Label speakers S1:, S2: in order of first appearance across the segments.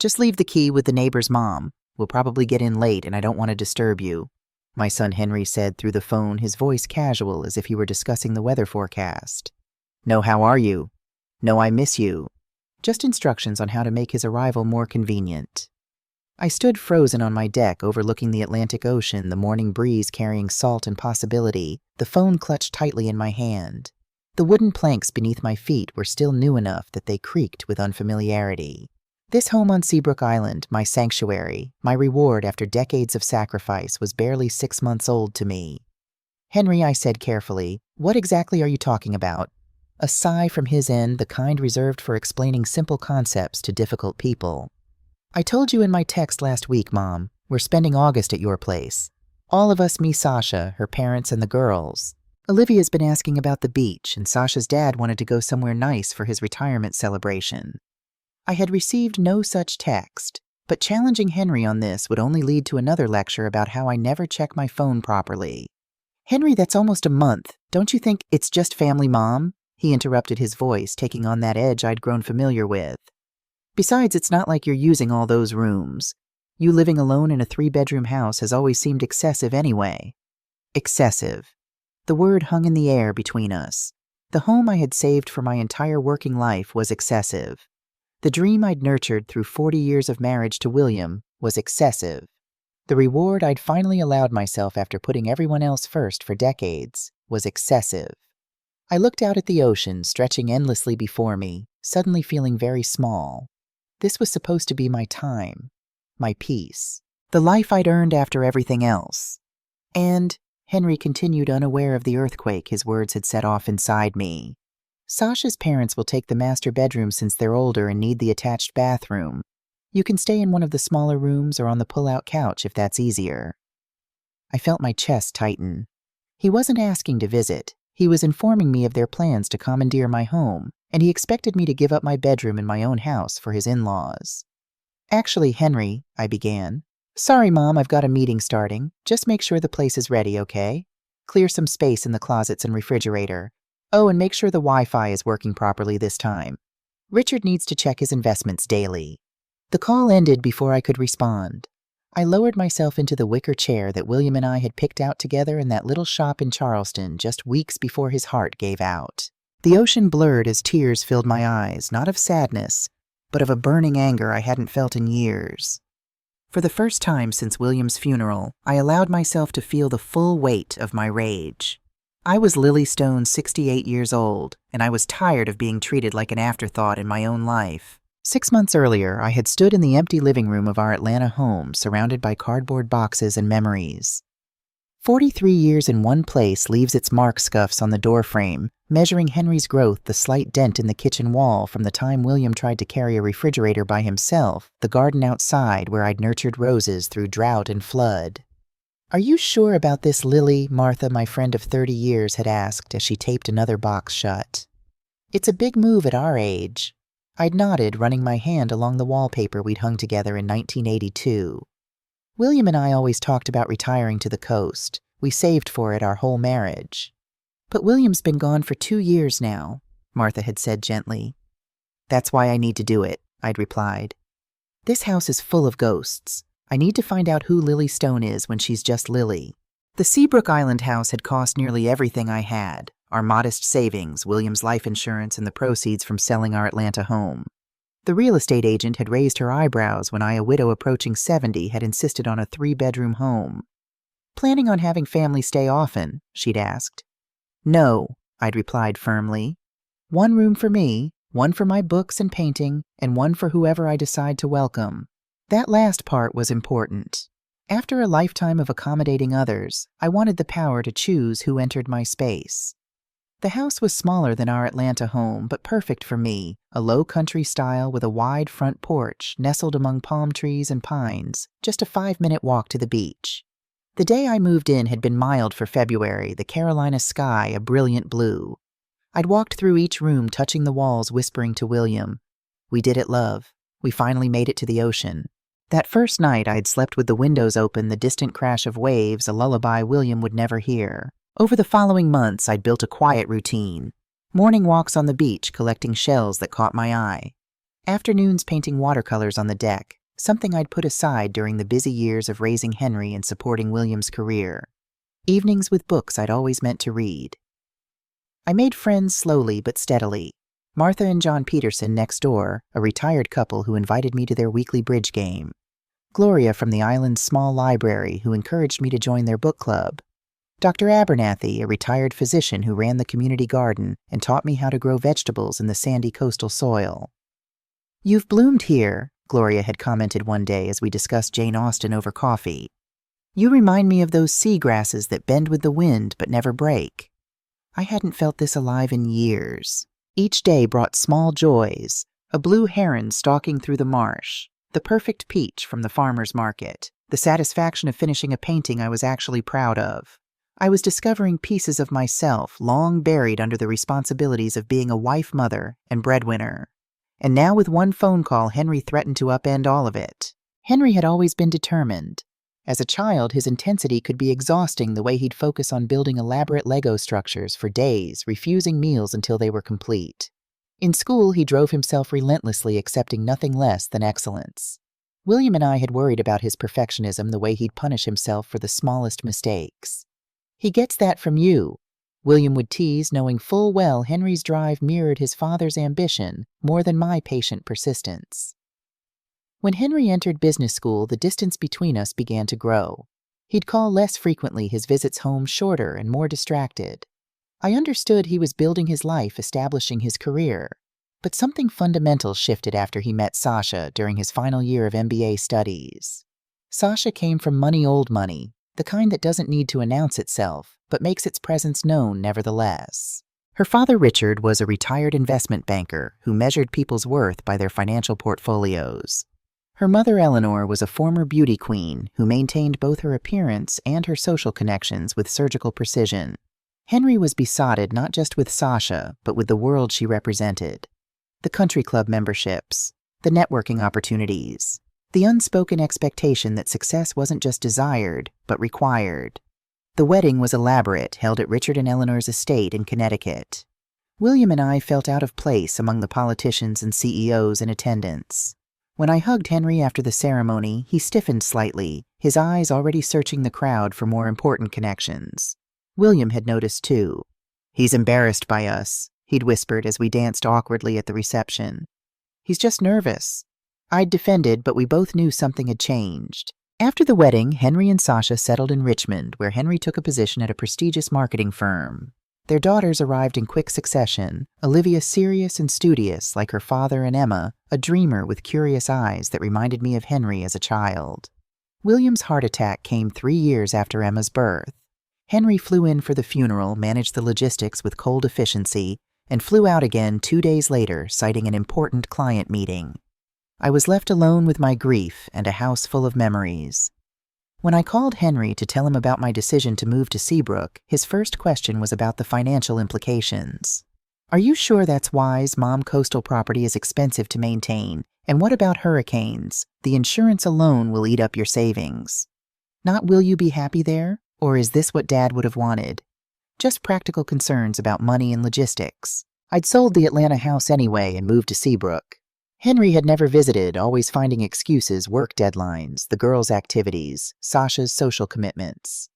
S1: Just leave the key with the neighbor's mom. We'll probably get in late and I don't want to disturb you," my son Henry said through the phone, his voice casual as if he were discussing the weather forecast. "No, how are you? No, I miss you." Just instructions on how to make his arrival more convenient. I stood frozen on my deck overlooking the Atlantic Ocean, the morning breeze carrying salt and possibility, the phone clutched tightly in my hand. The wooden planks beneath my feet were still new enough that they creaked with unfamiliarity. This home on Seabrook Island, my sanctuary, my reward after decades of sacrifice, was barely 6 months old to me. "Henry," I said carefully, "what exactly are you talking about?" A sigh from his end, the kind reserved for explaining simple concepts to difficult people. "I told you in my text last week, Mom. We're spending August at your place. All of us, me, Sasha, her parents, and the girls. Olivia's been asking about the beach, and Sasha's dad wanted to go somewhere nice for his retirement celebration." I had received no such text, but challenging Henry on this would only lead to another lecture about how I never check my phone properly. "Henry, that's almost a month. Don't you think it's just family, Mom?" He interrupted, his voice taking on that edge I'd grown familiar with. "Besides, it's not like you're using all those rooms. You living alone in a 3-bedroom house has always seemed excessive anyway." Excessive. The word hung in the air between us. The home I had saved for my entire working life was excessive. The dream I'd nurtured through 40 years of marriage to William was excessive. The reward I'd finally allowed myself after putting everyone else first for decades was excessive. I looked out at the ocean, stretching endlessly before me, suddenly feeling very small. This was supposed to be my time, my peace, the life I'd earned after everything else. And, Henry continued, unaware of the earthquake his words had set off inside me, "Sasha's parents will take the master bedroom since they're older and need the attached bathroom. You can stay in one of the smaller rooms or on the pull-out couch if that's easier." I felt my chest tighten. He wasn't asking to visit. He was informing me of their plans to commandeer my home, and he expected me to give up my bedroom in my own house for his in-laws. "Actually, Henry," I began. "Sorry, Mom, I've got a meeting starting. Just make sure the place is ready, okay? Clear some space in the closets and refrigerator. Oh, and make sure the Wi-Fi is working properly this time. Richard needs to check his investments daily." The call ended before I could respond. I lowered myself into the wicker chair that William and I had picked out together in that little shop in Charleston just weeks before his heart gave out. The ocean blurred as tears filled my eyes, not of sadness, but of a burning anger I hadn't felt in years. For the first time since William's funeral, I allowed myself to feel the full weight of my rage. I was Lily Stone, 68 years old, and I was tired of being treated like an afterthought in my own life. 6 months earlier, I had stood in the empty living room of our Atlanta home, surrounded by cardboard boxes and memories. 43 years in one place leaves its mark scuffs on the doorframe, measuring Henry's growth, the slight dent in the kitchen wall from the time William tried to carry a refrigerator by himself, the garden outside where I'd nurtured roses through drought and flood. "Are you sure about this, Lily?" Martha, my friend of 30 years, had asked as she taped another box shut. "It's a big move at our age." I'd nodded, running my hand along the wallpaper we'd hung together in 1982. "William and I always talked about retiring to the coast. We saved for it our whole marriage." "But William's been gone for 2 years now," Martha had said gently. "That's why I need to do it," I'd replied. "This house is full of ghosts. I need to find out who Lily Stone is when she's just Lily." The Seabrook Island house had cost nearly everything I had. Our modest savings, William's life insurance, and the proceeds from selling our Atlanta home. The real estate agent had raised her eyebrows when I, a widow approaching 70, had insisted on a 3-bedroom home. "Planning on having family stay often?" she'd asked. "No," I'd replied firmly. "1 room for me, 1 for my books and painting, and 1 for whoever I decide to welcome." That last part was important. After a lifetime of accommodating others, I wanted the power to choose who entered my space. The house was smaller than our Atlanta home, but perfect for me, a low country style with a wide front porch nestled among palm trees and pines, just a 5-minute walk to the beach. The day I moved in had been mild for February, the Carolina sky a brilliant blue. I'd walked through each room, touching the walls, whispering to William, "We did it, love. We finally made it to the ocean." That first night I'd slept with the windows open, the distant crash of waves, a lullaby William would never hear. Over the following months, I'd built a quiet routine. Morning walks on the beach, collecting shells that caught my eye. Afternoons painting watercolors on the deck, something I'd put aside during the busy years of raising Henry and supporting William's career. Evenings with books I'd always meant to read. I made friends slowly but steadily. Martha and John Peterson next door, a retired couple who invited me to their weekly bridge game. Gloria from the island's small library who encouraged me to join their book club. Dr. Abernathy, a retired physician who ran the community garden and taught me how to grow vegetables in the sandy coastal soil. "You've bloomed here," Gloria had commented one day as we discussed Jane Austen over coffee. "You remind me of those sea grasses that bend with the wind but never break." I hadn't felt this alive in years. Each day brought small joys, a blue heron stalking through the marsh, the perfect peach from the farmer's market, the satisfaction of finishing a painting I was actually proud of. I was discovering pieces of myself long buried under the responsibilities of being a wife, mother, and breadwinner. And now with one phone call, Henry threatened to upend all of it. Henry had always been determined. As a child, his intensity could be exhausting, the way he'd focus on building elaborate Lego structures for days, refusing meals until they were complete. In school, he drove himself relentlessly, accepting nothing less than excellence. William and I had worried about his perfectionism, the way he'd punish himself for the smallest mistakes. "He gets that from you," William would tease, knowing full well Henry's drive mirrored his father's ambition more than my patient persistence. When Henry entered business school, the distance between us began to grow. He'd call less frequently, his visits home shorter and more distracted. I understood he was building his life, establishing his career. But something fundamental shifted after he met Sasha during his final year of MBA studies. Sasha came from money, old money, the kind that doesn't need to announce itself, but makes its presence known nevertheless. Her father, Richard, was a retired investment banker who measured people's worth by their financial portfolios. Her mother, Eleanor, was a former beauty queen who maintained both her appearance and her social connections with surgical precision. Henry was besotted not just with Sasha, but with the world she represented. The country club memberships, the networking opportunities, the unspoken expectation that success wasn't just desired, but required. The wedding was elaborate, held at Richard and Eleanor's estate in Connecticut. William and I felt out of place among the politicians and CEOs in attendance. When I hugged Henry after the ceremony, he stiffened slightly, his eyes already searching the crowd for more important connections. William had noticed too. "He's embarrassed by us," he'd whispered as we danced awkwardly at the reception. "He's just nervous." I'd defended, but we both knew something had changed. After the wedding, Henry and Sasha settled in Richmond, where Henry took a position at a prestigious marketing firm. Their daughters arrived in quick succession, Olivia serious and studious like her father, and Emma, a dreamer with curious eyes that reminded me of Henry as a child. William's heart attack came 3 years after Emma's birth. Henry flew in for the funeral, managed the logistics with cold efficiency, and flew out again 2 days later, citing an important client meeting. I was left alone with my grief and a house full of memories. When I called Henry to tell him about my decision to move to Seabrook, his first question was about the financial implications. "Are you sure that's wise, Mom? Coastal property is expensive to maintain. And what about hurricanes? The insurance alone will eat up your savings." Not "will you be happy there?" or "is this what Dad would have wanted?" Just practical concerns about money and logistics. I'd sold the Atlanta house anyway and moved to Seabrook. Henry had never visited, always finding excuses, work deadlines, the girls' activities, Sasha's social commitments.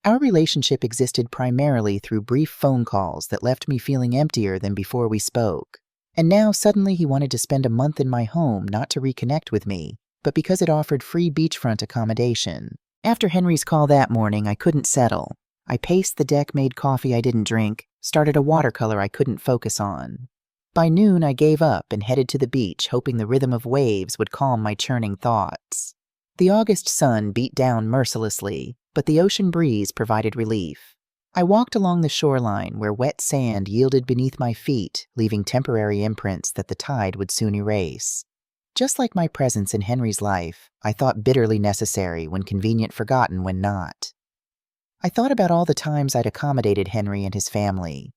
S1: Our relationship existed primarily through brief phone calls that left me feeling emptier than before we spoke. And now suddenly he wanted to spend a month in my home, not to reconnect with me, but because it offered free beachfront accommodation. After Henry's call that morning, I couldn't settle. I paced the deck, made coffee I didn't drink, started a watercolor I couldn't focus on. By noon, I gave up and headed to the beach, hoping the rhythm of waves would calm my churning thoughts. The August sun beat down mercilessly, but the ocean breeze provided relief. I walked along the shoreline where wet sand yielded beneath my feet, leaving temporary imprints that the tide would soon erase. Just like my presence in Henry's life, I thought bitterly necessary when convenient, forgotten when not. I thought about all the times I'd accommodated Henry and his family.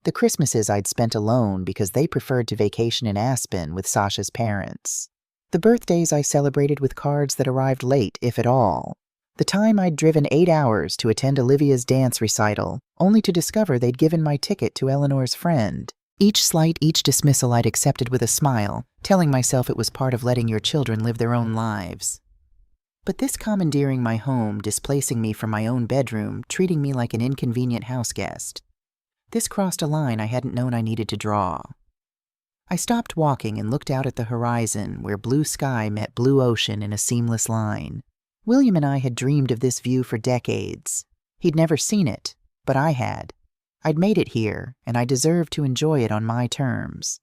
S1: The Christmases I'd spent alone because they preferred to vacation in Aspen with Sasha's parents. The birthdays I celebrated with cards that arrived late, if at all. The time I'd driven 8 hours to attend Olivia's dance recital, only to discover they'd given my ticket to Eleanor's friend. Each slight, each dismissal I'd accepted with a smile, telling myself it was part of letting your children live their own lives. But this commandeering my home, displacing me from my own bedroom, treating me like an inconvenient house guest. This crossed a line I hadn't known I needed to draw. I stopped walking and looked out at the horizon where blue sky met blue ocean in a seamless line. William and I had dreamed of this view for decades. He'd never seen it, but I had. I'd made it here, and I deserved to enjoy it on my terms.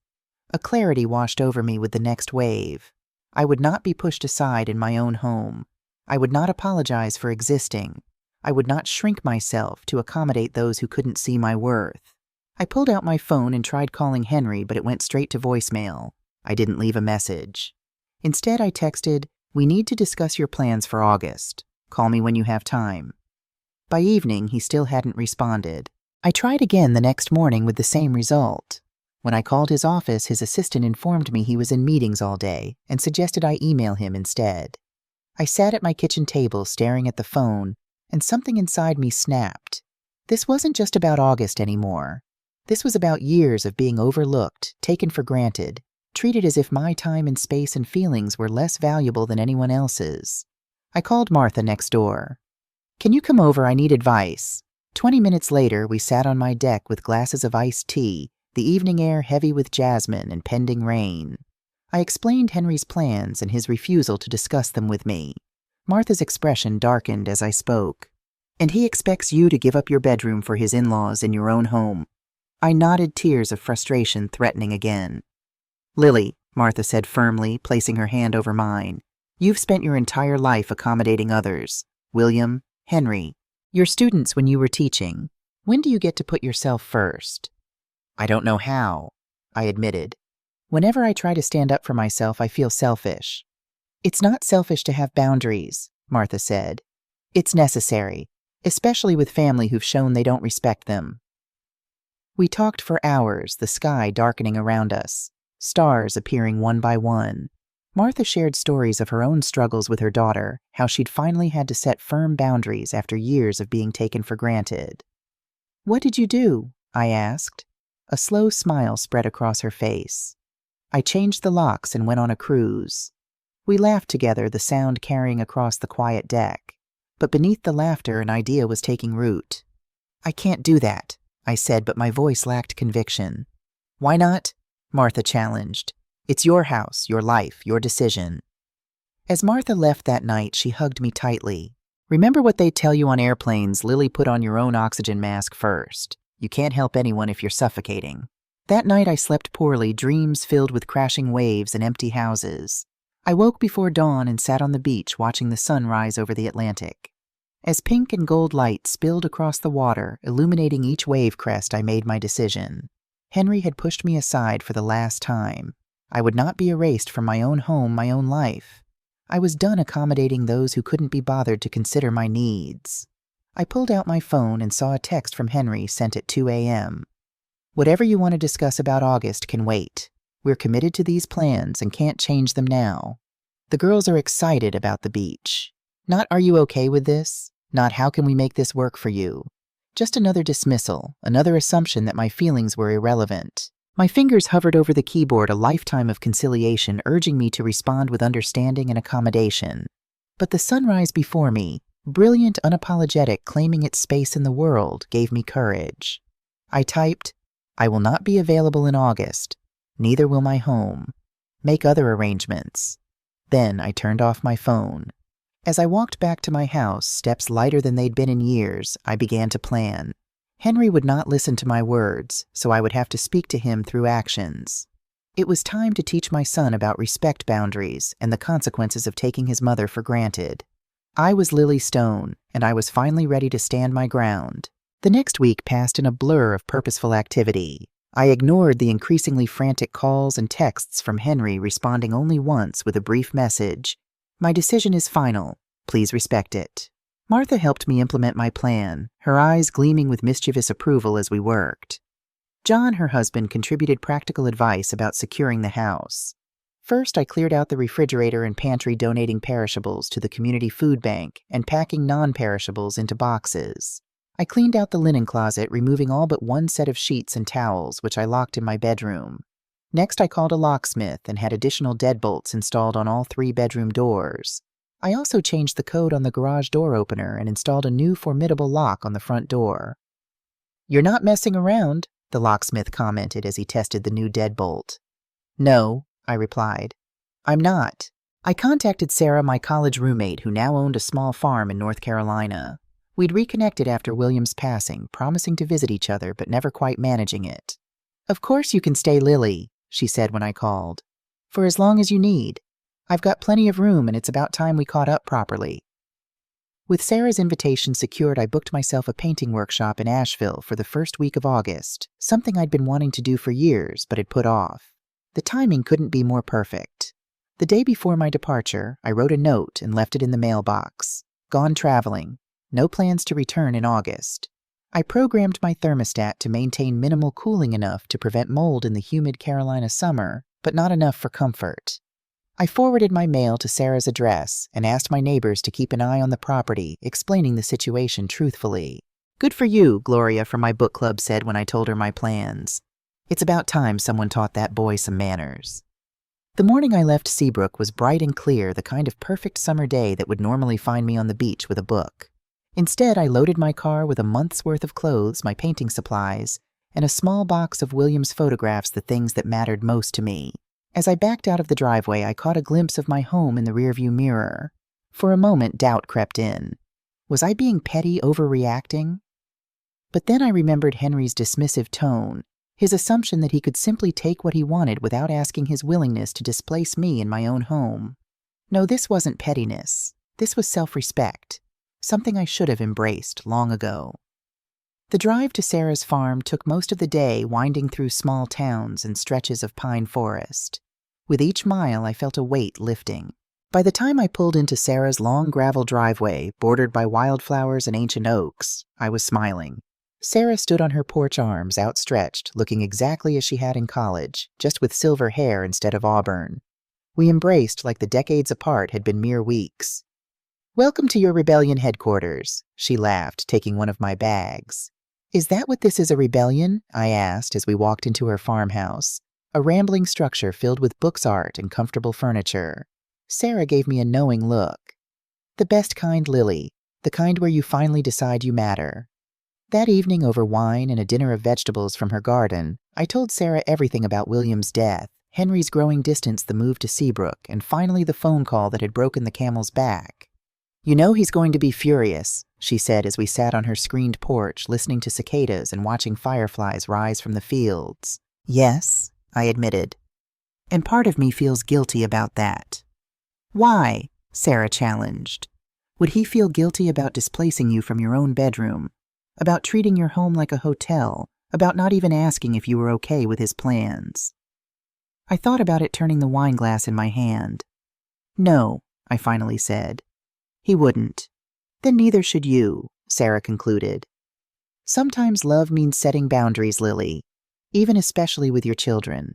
S1: A clarity washed over me with the next wave. I would not be pushed aside in my own home. I would not apologize for existing. I would not shrink myself to accommodate those who couldn't see my worth. I pulled out my phone and tried calling Henry, but it went straight to voicemail. I didn't leave a message. Instead, I texted, "We need to discuss your plans for August. Call me when you have time." By evening, he still hadn't responded. I tried again the next morning with the same result. When I called his office, his assistant informed me he was in meetings all day and suggested I email him instead. I sat at my kitchen table staring at the phone, and something inside me snapped. This wasn't just about August anymore. This was about years of being overlooked, taken for granted, treated as if my time and space and feelings were less valuable than anyone else's. I called Martha next door. "Can you come over? I need advice." 20 minutes later, we sat on my deck with glasses of iced tea, the evening air heavy with jasmine and pending rain. I explained Henry's plans and his refusal to discuss them with me. Martha's expression darkened as I spoke. "And he expects you to give up your bedroom for his in-laws in your own home." I nodded, tears of frustration threatening again. "Lily," Martha said firmly, placing her hand over mine, "you've spent your entire life accommodating others. William, Henry, your students when you were teaching. When do you get to put yourself first?" "I don't know how," I admitted. "Whenever I try to stand up for myself, I feel selfish." "It's not selfish to have boundaries," Martha said. "It's necessary, especially with family who've shown they don't respect them." We talked for hours, the sky darkening around us, stars appearing one by one. Martha shared stories of her own struggles with her daughter, how she'd finally had to set firm boundaries after years of being taken for granted. "What did you do?" I asked. A slow smile spread across her face. "I changed the locks and went on a cruise." We laughed together, the sound carrying across the quiet deck. But beneath the laughter, an idea was taking root. "I can't do that," I said, but my voice lacked conviction. "Why not?" Martha challenged. "It's your house, your life, your decision." As Martha left that night, she hugged me tightly. "Remember what they tell you on airplanes, Lily, put on your own oxygen mask first. You can't help anyone if you're suffocating." That night I slept poorly, dreams filled with crashing waves and empty houses. I woke before dawn and sat on the beach watching the sun rise over the Atlantic. As pink and gold light spilled across the water, illuminating each wave crest, I made my decision. Henry had pushed me aside for the last time. I would not be erased from my own home, my own life. I was done accommodating those who couldn't be bothered to consider my needs. I pulled out my phone and saw a text from Henry sent at 2 a.m. "Whatever you want to discuss about August can wait. We're committed to these plans and can't change them now. The girls are excited about the beach. Not 'are you okay with this?' Not 'how can we make this work for you?' Just another dismissal, another assumption that my feelings were irrelevant. My fingers hovered over the keyboard, a lifetime of conciliation urging me to respond with understanding and accommodation. But the sunrise before me, brilliant, unapologetic, claiming its space in the world, gave me courage. I typed, "I will not be available in August. Neither will my home. Make other arrangements." Then I turned off my phone. As I walked back to my house, steps lighter than they'd been in years, I began to plan. Henry would not listen to my words, so I would have to speak to him through actions. It was time to teach my son about respect boundaries and the consequences of taking his mother for granted. I was Lily Stone, and I was finally ready to stand my ground. The next week passed in a blur of purposeful activity. I ignored the increasingly frantic calls and texts from Henry, responding only once with a brief message. "My decision is final. Please respect it." Martha helped me implement my plan, her eyes gleaming with mischievous approval as we worked. John, her husband, contributed practical advice about securing the house. First, I cleared out the refrigerator and pantry, donating perishables to the community food bank and packing non-perishables into boxes. I cleaned out the linen closet, removing all but one set of sheets and towels, which I locked in my bedroom. Next, I called a locksmith and had additional deadbolts installed on all 3 bedroom doors. I also changed the code on the garage door opener and installed a new formidable lock on the front door. "You're not messing around," the locksmith commented as he tested the new deadbolt. "No," I replied. "I'm not." I contacted Sarah, my college roommate, who now owned a small farm in North Carolina. We'd reconnected after William's passing, promising to visit each other but never quite managing it. "Of course you can stay, Lily," she said when I called. "For as long as you need. I've got plenty of room and it's about time we caught up properly." With Sarah's invitation secured, I booked myself a painting workshop in Asheville for the first week of August, something I'd been wanting to do for years but had put off. The timing couldn't be more perfect. The day before my departure, I wrote a note and left it in the mailbox. Gone traveling. No plans to return in August. I programmed my thermostat to maintain minimal cooling enough to prevent mold in the humid Carolina summer, but not enough for comfort. I forwarded my mail to Sarah's address and asked my neighbors to keep an eye on the property, explaining the situation truthfully. "Good for you," Gloria from my book club said when I told her my plans. "It's about time someone taught that boy some manners." The morning I left Seabrook was bright and clear, the kind of perfect summer day that would normally find me on the beach with a book. Instead, I loaded my car with a month's worth of clothes, my painting supplies, and a small box of William's photographs, the things that mattered most to me. As I backed out of the driveway, I caught a glimpse of my home in the rearview mirror. For a moment, doubt crept in. Was I being petty, overreacting? But then I remembered Henry's dismissive tone, his assumption that he could simply take what he wanted without asking his willingness to displace me in my own home. No, this wasn't pettiness. This was self-respect. Something I should have embraced long ago. The drive to Sarah's farm took most of the day, winding through small towns and stretches of pine forest. With each mile, I felt a weight lifting. By the time I pulled into Sarah's long gravel driveway, bordered by wildflowers and ancient oaks, I was smiling. Sarah stood on her porch, arms outstretched, looking exactly as she had in college, just with silver hair instead of auburn. We embraced like the decades apart had been mere weeks. "Welcome to your rebellion headquarters," she laughed, taking one of my bags. "Is that what this is, a rebellion?" I asked as we walked into her farmhouse, a rambling structure filled with books, art, and comfortable furniture. Sarah gave me a knowing look. "The best kind, Lily, the kind where you finally decide you matter." That evening, over wine and a dinner of vegetables from her garden, I told Sarah everything about William's death, Henry's growing distance, the move to Seabrook, and finally the phone call that had broken the camel's back. "You know he's going to be furious," she said as we sat on her screened porch, listening to cicadas and watching fireflies rise from the fields. "Yes," I admitted. "And part of me feels guilty about that." "Why?" Sarah challenged. "Would he feel guilty about displacing you from your own bedroom? About treating your home like a hotel? About not even asking if you were okay with his plans?" I thought about it, turning the wine glass in my hand. "No," I finally said. "He wouldn't." "Then neither should you," Sarah concluded. "Sometimes love means setting boundaries, Lily, even especially with your children."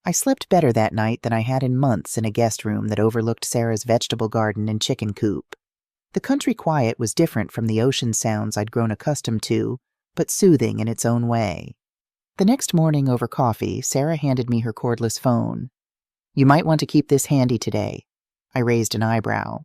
S1: I slept better that night than I had in months in a guest room that overlooked Sarah's vegetable garden and chicken coop. The country quiet was different from the ocean sounds I'd grown accustomed to, but soothing in its own way. The next morning, over coffee, Sarah handed me her cordless phone. "You might want to keep this handy today." I raised an eyebrow.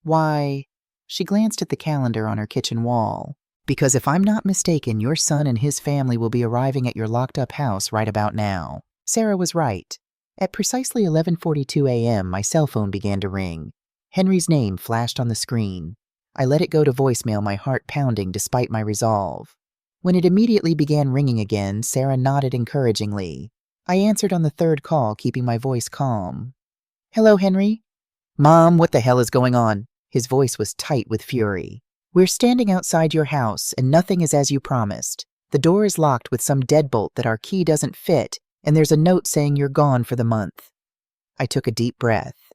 S1: "Why?" She glanced at the calendar on her kitchen wall. "Because if I'm not mistaken, your son and his family will be arriving at your locked-up house right about now." Sarah was right. At precisely 11:42 a.m., my cell phone began to ring. Henry's name flashed on the screen. I let it go to voicemail, my heart pounding despite my resolve. When it immediately began ringing again, Sarah nodded encouragingly. I answered on the third call, keeping my voice calm. "Hello, Henry?" "Mom, what the hell is going on?" His voice was tight with fury. "We're standing outside your house, and nothing is as you promised. The door is locked with some deadbolt that our key doesn't fit, and there's a note saying you're gone for the month." I took a deep breath.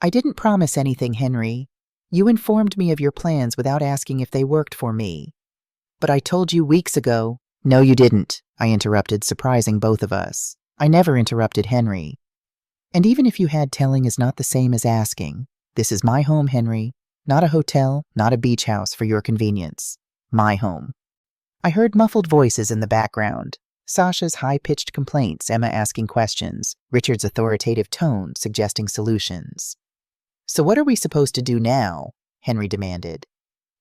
S1: "I didn't promise anything, Henry. You informed me of your plans without asking if they worked for me." "But I told you weeks ago." "No, you didn't," I interrupted, surprising both of us. I never interrupted Henry. "And even if you had, telling is not the same as asking. This is my home, Henry. Not a hotel, not a beach house for your convenience. My home. I heard muffled voices in the background. Sasha's high-pitched complaints, Emma asking questions, Richard's authoritative tone suggesting solutions. "So what are we supposed to do now?" Henry demanded.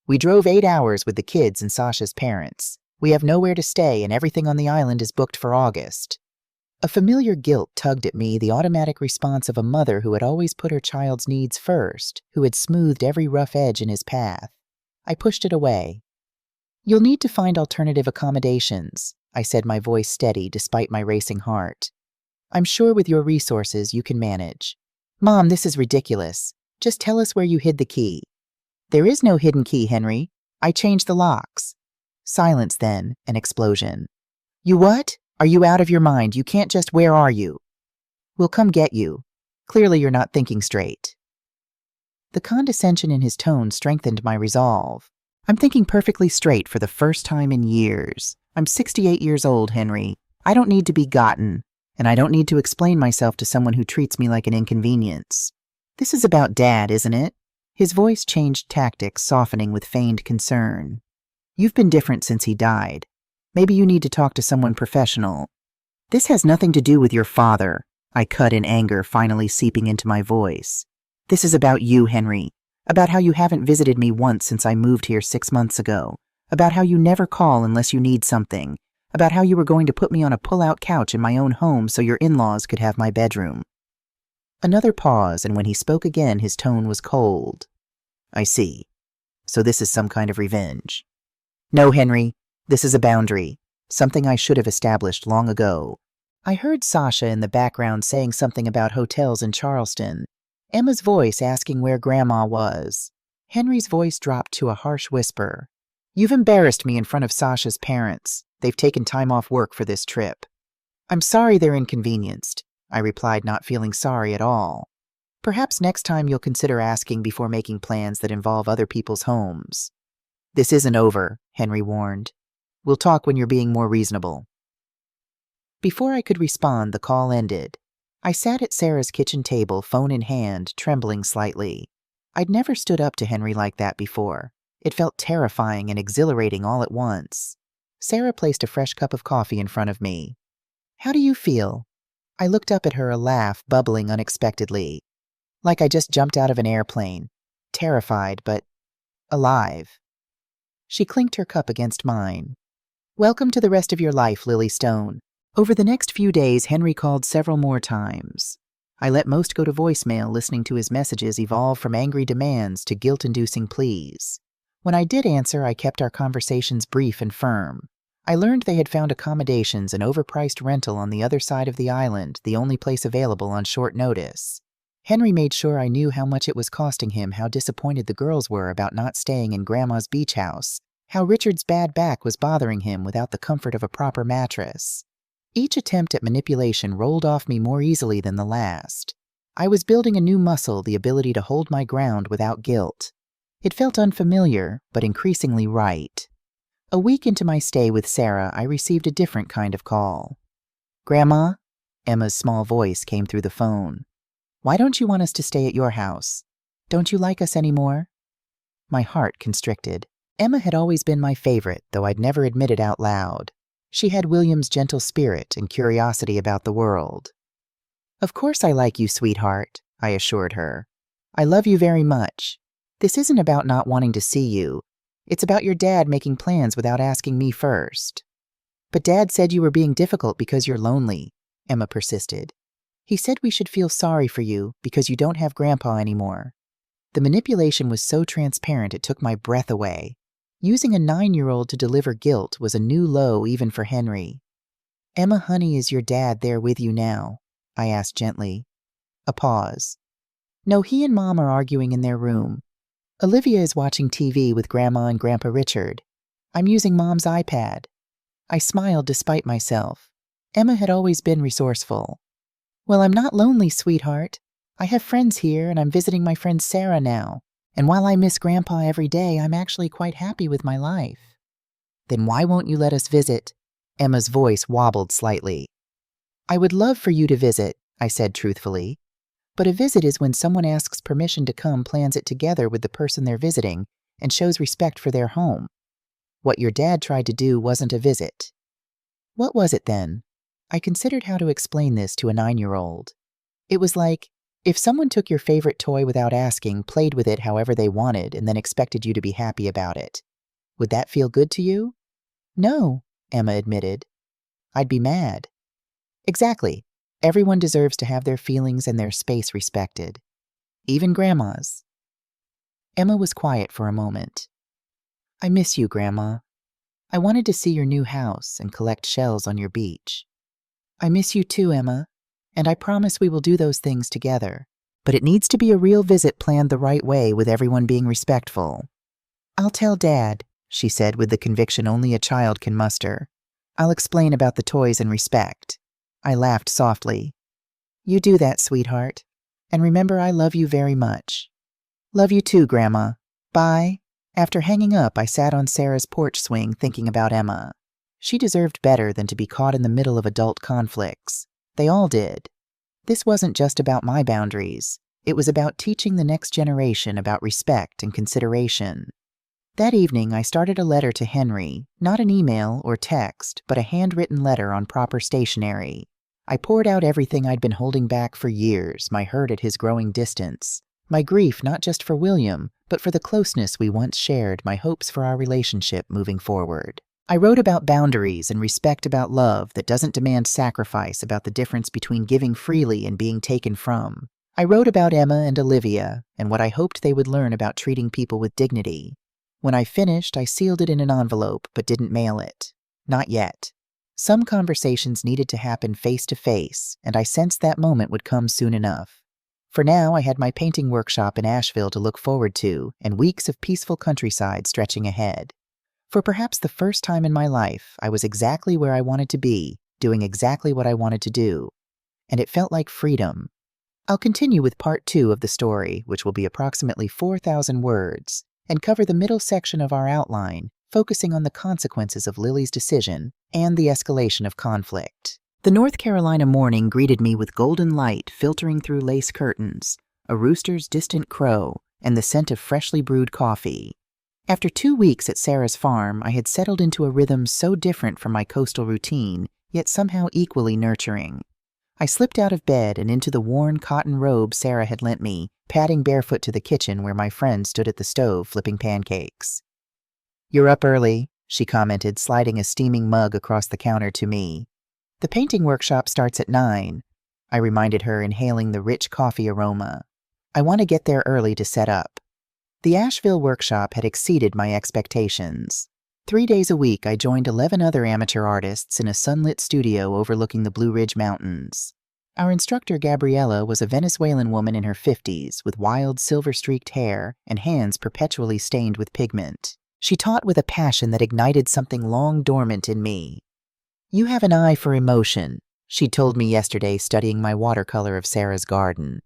S1: "We drove 8 hours with the kids and Sasha's parents. We have nowhere to stay and everything on the island is booked for August." A familiar guilt tugged at me, the automatic response of a mother who had always put her child's needs first, who had smoothed every rough edge in his path. I pushed it away. "You'll need to find alternative accommodations," I said, my voice steady despite my racing heart. "I'm sure with your resources you can manage." "Mom, this is ridiculous. Just tell us where you hid the key." "There is no hidden key, Henry. I changed the locks." Silence then, an explosion. "You what? Are you out of your mind? You can't just, where are you?" "We'll come get you. Clearly you're not thinking straight." The condescension in his tone strengthened my resolve. "I'm thinking perfectly straight for the first time in years. I'm 68 years old, Henry. I don't need to be gotten, and I don't need to explain myself to someone who treats me like an inconvenience. This is about Dad, isn't it?" His voice changed tactics, softening with feigned concern. "You've been different since he died. Maybe you need to talk to someone professional." "This has nothing to do with your father," I cut in anger, finally seeping into my voice. "This is about you, Henry. About how you haven't visited me once since I moved here 6 months ago. About how you never call unless you need something. About how you were going to put me on a pull-out couch in my own home so your in-laws could have my bedroom." Another pause, and when he spoke again, his tone was cold. "I see. So this is some kind of revenge." "No, Henry. This is a boundary. Something I should have established long ago." I heard Sasha in the background saying something about hotels in Charleston. Emma's voice asking where Grandma was. Henry's voice dropped to a harsh whisper. "You've embarrassed me in front of Sasha's parents. They've taken time off work for this trip." "I'm sorry they're inconvenienced," I replied, not feeling sorry at all. "Perhaps next time you'll consider asking before making plans that involve other people's homes." "This isn't over," Henry warned. "We'll talk when you're being more reasonable." Before I could respond, the call ended. I sat at Sarah's kitchen table, phone in hand, trembling slightly. I'd never stood up to Henry like that before. It felt terrifying and exhilarating all at once. Sarah placed a fresh cup of coffee in front of me. "How do you feel?" I looked up at her, a laugh bubbling unexpectedly. "Like I just jumped out of an airplane. Terrified, but alive." She clinked her cup against mine. "Welcome to the rest of your life, Lily Stone." Over the next few days, Henry called several more times. I let most go to voicemail, listening to his messages evolve from angry demands to guilt-inducing pleas. When I did answer, I kept our conversations brief and firm. I learned they had found accommodations and overpriced rental on the other side of the island, the only place available on short notice. Henry made sure I knew how much it was costing him, how disappointed the girls were about not staying in Grandma's beach house, how Richard's bad back was bothering him without the comfort of a proper mattress. Each attempt at manipulation rolled off me more easily than the last. I was building a new muscle, the ability to hold my ground without guilt. It felt unfamiliar, but increasingly right. A week into my stay with Sarah, I received a different kind of call. "Grandma?" Emma's small voice came through the phone. "Why don't you want us to stay at your house? Don't you like us anymore?" My heart constricted. Emma had always been my favorite, though I'd never admit it out loud. She had William's gentle spirit and curiosity about the world. "Of course I like you, sweetheart," I assured her. "I love you very much. This isn't about not wanting to see you. It's about your dad making plans without asking me first." "But Dad said you were being difficult because you're lonely," Emma persisted. "He said we should feel sorry for you because you don't have Grandpa anymore." The manipulation was so transparent it took my breath away. Using a 9-year-old to deliver guilt was a new low even for Henry. "Emma, honey, is your dad there with you now?" I asked gently. A pause. "No, he and Mom are arguing in their room. Olivia is watching TV with Grandma and Grandpa Richard. I'm using Mom's iPad." I smiled despite myself. Emma had always been resourceful. "Well, I'm not lonely, sweetheart. I have friends here, and I'm visiting my friend Sarah now. And while I miss Grandpa every day, I'm actually quite happy with my life." "Then why won't you let us visit?" Emma's voice wobbled slightly. "I would love for you to visit," I said truthfully. "But a visit is when someone asks permission to come, plans it together with the person they're visiting, and shows respect for their home." What your dad tried to do wasn't a visit. What was it then? I considered how to explain this to a 9-year-old. It was like, if someone took your favorite toy without asking, played with it however they wanted, and then expected you to be happy about it. Would that feel good to you? No, Emma admitted. I'd be mad. Exactly. Everyone deserves to have their feelings and their space respected. Even grandmas. Emma was quiet for a moment. I miss you, Grandma. I wanted to see your new house and collect shells on your beach. I miss you too, Emma, and I promise we will do those things together. But it needs to be a real visit planned the right way with everyone being respectful. I'll tell Dad, she said with the conviction only a child can muster. I'll explain about the toys and respect. I laughed softly. You do that, sweetheart. And remember, I love you very much. Love you too, Grandma. Bye. After hanging up, I sat on Sarah's porch swing thinking about Emma. She deserved better than to be caught in the middle of adult conflicts. They all did. This wasn't just about my boundaries. It was about teaching the next generation about respect and consideration. That evening, I started a letter to Henry, not an email or text, but a handwritten letter on proper stationery. I poured out everything I'd been holding back for years, my hurt at his growing distance, my grief not just for William, but for the closeness we once shared, my hopes for our relationship moving forward. I wrote about boundaries and respect about love that doesn't demand sacrifice, about the difference between giving freely and being taken from. I wrote about Emma and Olivia and what I hoped they would learn about treating people with dignity. When I finished, I sealed it in an envelope but didn't mail it. Not yet. Some conversations needed to happen face to face, and I sensed that moment would come soon enough. For now, I had my painting workshop in Asheville to look forward to, and weeks of peaceful countryside stretching ahead. For perhaps the first time in my life, I was exactly where I wanted to be, doing exactly what I wanted to do. And it felt like freedom. I'll continue with part 2 of the story, which will be approximately 4,000 words, and cover the middle section of our outline, focusing on the consequences of Lily's decision and the escalation of conflict. The North Carolina morning greeted me with golden light filtering through lace curtains, a rooster's distant crow, and the scent of freshly brewed coffee. After 2 weeks at Sarah's farm, I had settled into a rhythm so different from my coastal routine, yet somehow equally nurturing. I slipped out of bed and into the worn cotton robe Sarah had lent me, padding barefoot to the kitchen where my friend stood at the stove flipping pancakes. You're up early, she commented, sliding a steaming mug across the counter to me. The painting workshop starts at 9, I reminded her, inhaling the rich coffee aroma. I want to get there early to set up. The Asheville workshop had exceeded my expectations. 3 days a week, I joined 11 other amateur artists in a sunlit studio overlooking the Blue Ridge Mountains. Our instructor, Gabriella, was a Venezuelan woman in her 50s with wild silver-streaked hair and hands perpetually stained with pigment. She taught with a passion that ignited something long dormant in me. You have an eye for emotion, she told me yesterday studying my watercolor of Sarah's garden.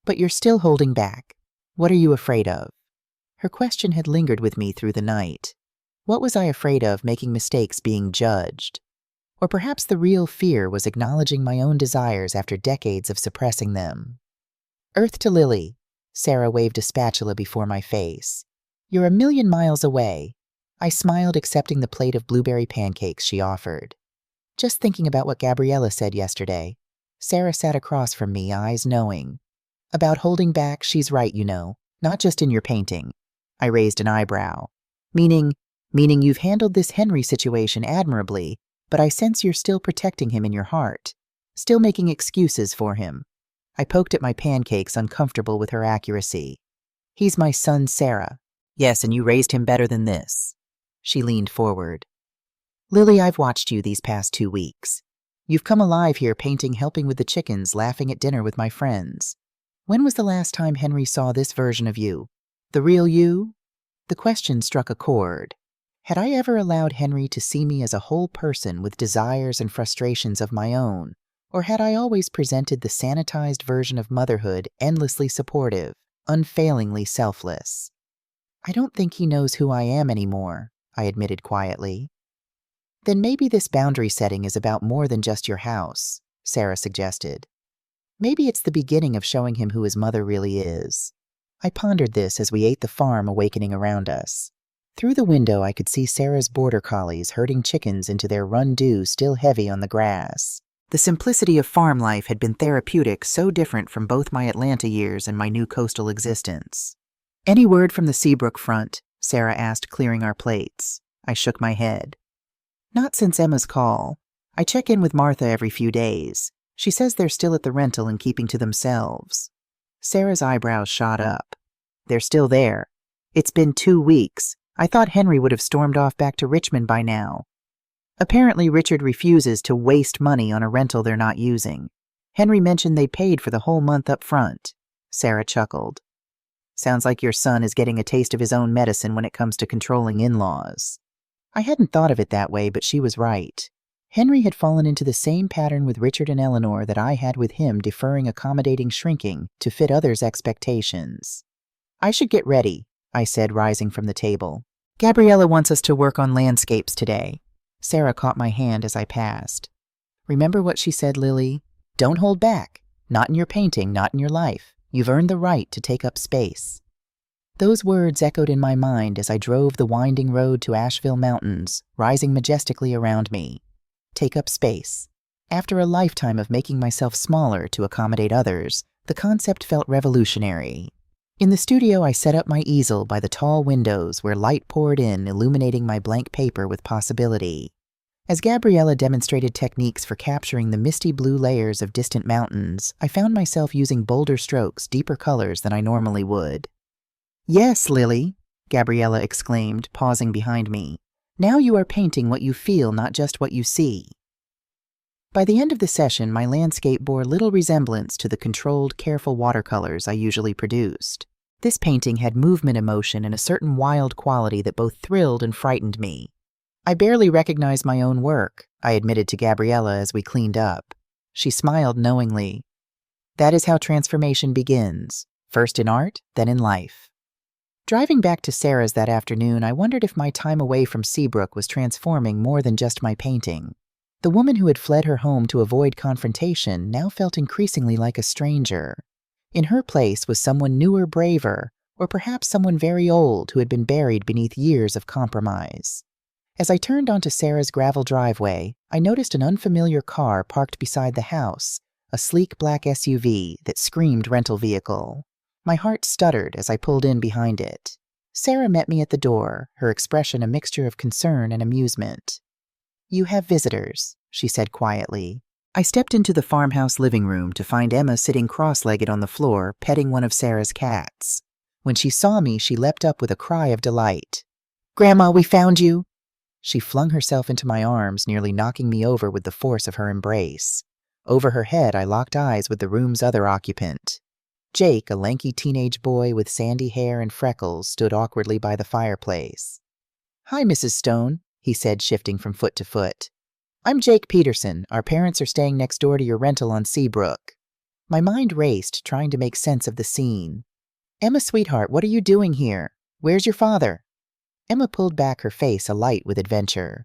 S1: But you're still holding back. What are you afraid of? Her question had lingered with me through the night. What was I afraid of, making mistakes, being judged? Or perhaps the real fear was acknowledging my own desires after decades of suppressing them. Earth to Lily, Sarah waved a spatula before my face. You're a million miles away. I smiled, accepting the plate of blueberry pancakes she offered. Just thinking about what Gabriella said yesterday. Sarah sat across from me, eyes knowing. About holding back, she's right, you know, not just in your painting. I raised an eyebrow. Meaning you've handled this Henry situation admirably, but I sense you're still protecting him in your heart, still making excuses for him. I poked at my pancakes, uncomfortable with her accuracy. He's my son, Sarah. Yes, and you raised him better than this. She leaned forward. Lily, I've watched you these past 2 weeks. You've come alive here painting, helping with the chickens, laughing at dinner with my friends. When was the last time Henry saw this version of you? The real you? The question struck a chord. Had I ever allowed Henry to see me as a whole person with desires and frustrations of my own, or had I always presented the sanitized version of motherhood, endlessly supportive, unfailingly selfless? I don't think he knows who I am anymore, I admitted quietly. Then maybe this boundary setting is about more than just your house, Sarah suggested. Maybe it's the beginning of showing him who his mother really is. I pondered this as we ate the farm awakening around us. Through the window, I could see Sarah's border collies herding chickens into their run-dew still heavy on the grass. The simplicity of farm life had been therapeutic, so different from both my Atlanta years and my new coastal existence. "Any word from the Seabrook front?" Sarah asked, clearing our plates. I shook my head. "Not since Emma's call. I check in with Martha every few days. She says they're still at the rental and keeping to themselves." Sarah's eyebrows shot up. "They're still there. It's been 2 weeks. I thought Henry would have stormed off back to Richmond by now." "Apparently Richard refuses to waste money on a rental they're not using. Henry mentioned they paid for the whole month up front." Sarah chuckled. "Sounds like your son is getting a taste of his own medicine when it comes to controlling in-laws." I hadn't thought of it that way, but she was right. Henry had fallen into the same pattern with Richard and Eleanor that I had with him, deferring accommodating shrinking to fit others' expectations. "I should get ready," I said, rising from the table. "Gabriella wants us to work on landscapes today." Sarah caught my hand as I passed. "Remember what she said, Lily? Don't hold back. Not in your painting, not in your life. You've earned the right to take up space." Those words echoed in my mind as I drove the winding road to Asheville Mountains, rising majestically around me. Take up space. After a lifetime of making myself smaller to accommodate others, the concept felt revolutionary. In the studio, I set up my easel by the tall windows where light poured in, illuminating my blank paper with possibility. As Gabriella demonstrated techniques for capturing the misty blue layers of distant mountains, I found myself using bolder strokes, deeper colors than I normally would. "Yes, Lily," Gabriella exclaimed, pausing behind me. "Now you are painting what you feel, not just what you see." By the end of the session, my landscape bore little resemblance to the controlled, careful watercolors I usually produced. This painting had movement, emotion, and a certain wild quality that both thrilled and frightened me. "I barely recognized my own work," I admitted to Gabriella as we cleaned up. She smiled knowingly. "That is how transformation begins, first in art, then in life." Driving back to Sarah's that afternoon, I wondered if my time away from Seabrook was transforming more than just my painting. The woman who had fled her home to avoid confrontation now felt increasingly like a stranger. In her place was someone newer, braver, or perhaps someone very old who had been buried beneath years of compromise. As I turned onto Sarah's gravel driveway, I noticed an unfamiliar car parked beside the house, a sleek black SUV that screamed rental vehicle. My heart stuttered as I pulled in behind it. Sarah met me at the door, her expression a mixture of concern and amusement. "You have visitors," she said quietly. I stepped into the farmhouse living room to find Emma sitting cross-legged on the floor, petting one of Sarah's cats. When she saw me, she leapt up with a cry of delight. "Grandma, we found you!" She flung herself into my arms, nearly knocking me over with the force of her embrace. Over her head, I locked eyes with the room's other occupant. Jake, a lanky teenage boy with sandy hair and freckles, stood awkwardly by the fireplace. "Hi, Mrs. Stone," he said, shifting from foot to foot. "I'm Jake Peterson. Our parents are staying next door to your rental on Seabrook." My mind raced, trying to make sense of the scene. "Emma, sweetheart, what are you doing here? Where's your father?" Emma pulled back, her face alight with adventure.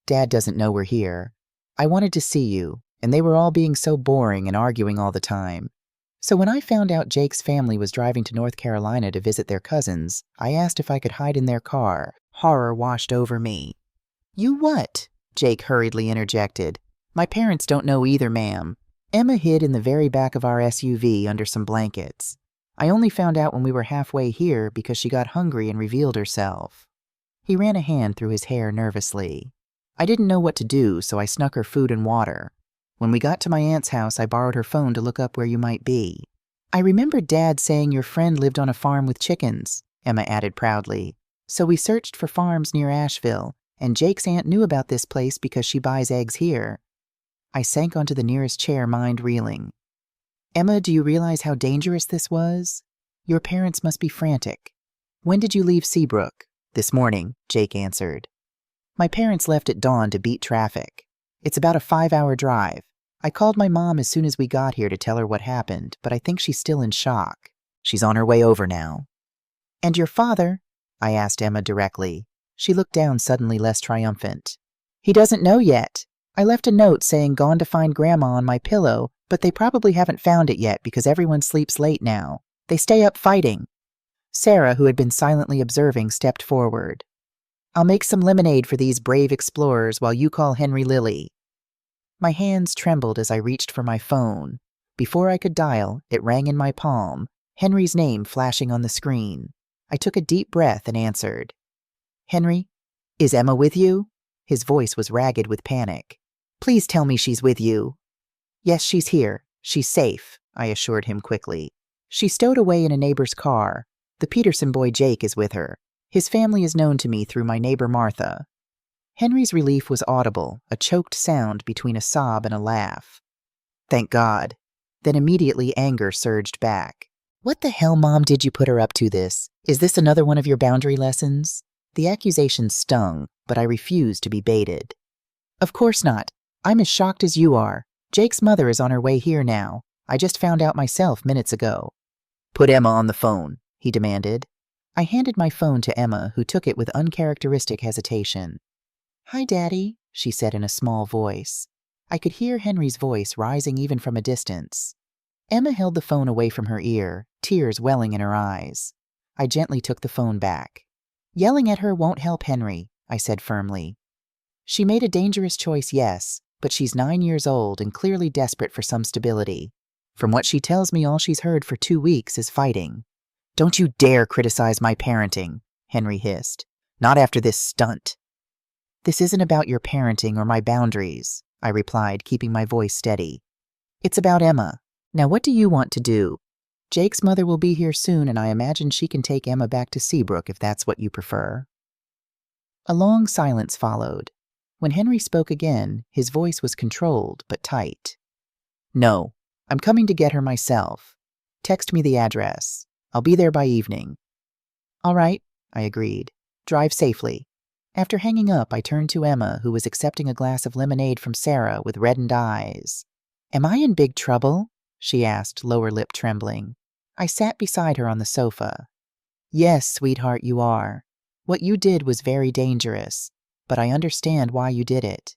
S1: "Dad doesn't know we're here. I wanted to see you, and they were all being so boring and arguing all the time. So when I found out Jake's family was driving to North Carolina to visit their cousins, I asked if I could hide in their car." Horror washed over me. "You what?" Jake hurriedly interjected. "My parents don't know either, ma'am." Emma hid in the very back of our SUV under some blankets. "I only found out when we were halfway here because she got hungry and revealed herself." He ran a hand through his hair nervously. "I didn't know what to do, so I snuck her food and water. When we got to my aunt's house, I borrowed her phone to look up where you might be." "I remember Dad saying your friend lived on a farm with chickens," Emma added proudly. "So we searched for farms near Asheville, and Jake's aunt knew about this place because she buys eggs here." I sank onto the nearest chair, mind reeling. "Emma, do you realize how dangerous this was? Your parents must be frantic." "When did you leave Seabrook?" "This morning," Jake answered. "My parents left at dawn to beat traffic. It's about a 5-hour drive. I called my mom as soon as we got here to tell her what happened, but I think she's still in shock. She's on her way over now." "And your father?" I asked Emma directly. She looked down, suddenly less triumphant. "He doesn't know yet. I left a note saying gone to find Grandma on my pillow, but they probably haven't found it yet because everyone sleeps late now. They stay up fighting." Sarah, who had been silently observing, stepped forward. I'll make some lemonade for these brave explorers while you call Henry Lily." My hands trembled as I reached for my phone. Before I could dial, it rang in my palm, Henry's name flashing on the screen. I took a deep breath and answered. "Henry, is Emma with you?" His voice was ragged with panic. "Please tell me she's with you." "Yes, she's here. She's safe," I assured him quickly. "She's stowed away in a neighbor's car. The Peterson boy Jake is with her. His family is known to me through my neighbor Martha." Henry's relief was audible, a choked sound between a sob and a laugh. "Thank God." Then immediately anger surged back. "What the hell, Mom, did you put her up to this? Is this another one of your boundary lessons?" The accusation stung, but I refused to be baited. "Of course not. I'm as shocked as you are. Jake's mother is on her way here now. I just found out myself minutes ago." "Put Emma on the phone," he demanded. I handed my phone to Emma, who took it with uncharacteristic hesitation. "Hi, Daddy," she said in a small voice. I could hear Henry's voice rising even from a distance. Emma held the phone away from her ear, tears welling in her eyes. I gently took the phone back. "Yelling at her won't help Henry," I said firmly. "She made a dangerous choice, yes, but she's 9 years old and clearly desperate for some stability. From what she tells me, all she's heard for 2 weeks is fighting." "Don't you dare criticize my parenting," Henry hissed. "Not after this stunt." "This isn't about your parenting or my boundaries," I replied, keeping my voice steady. "It's about Emma. Now what do you want to do? Jake's mother will be here soon, and I imagine she can take Emma back to Seabrook if that's what you prefer." A long silence followed. When Henry spoke again, his voice was controlled but tight. "No, I'm coming to get her myself. Text me the address. I'll be there by evening." "All right," I agreed. "Drive safely." After hanging up, I turned to Emma, who was accepting a glass of lemonade from Sarah with reddened eyes. "Am I in big trouble?" she asked, lower lip trembling. I sat beside her on the sofa. "Yes, sweetheart, you are. What you did was very dangerous, but I understand why you did it."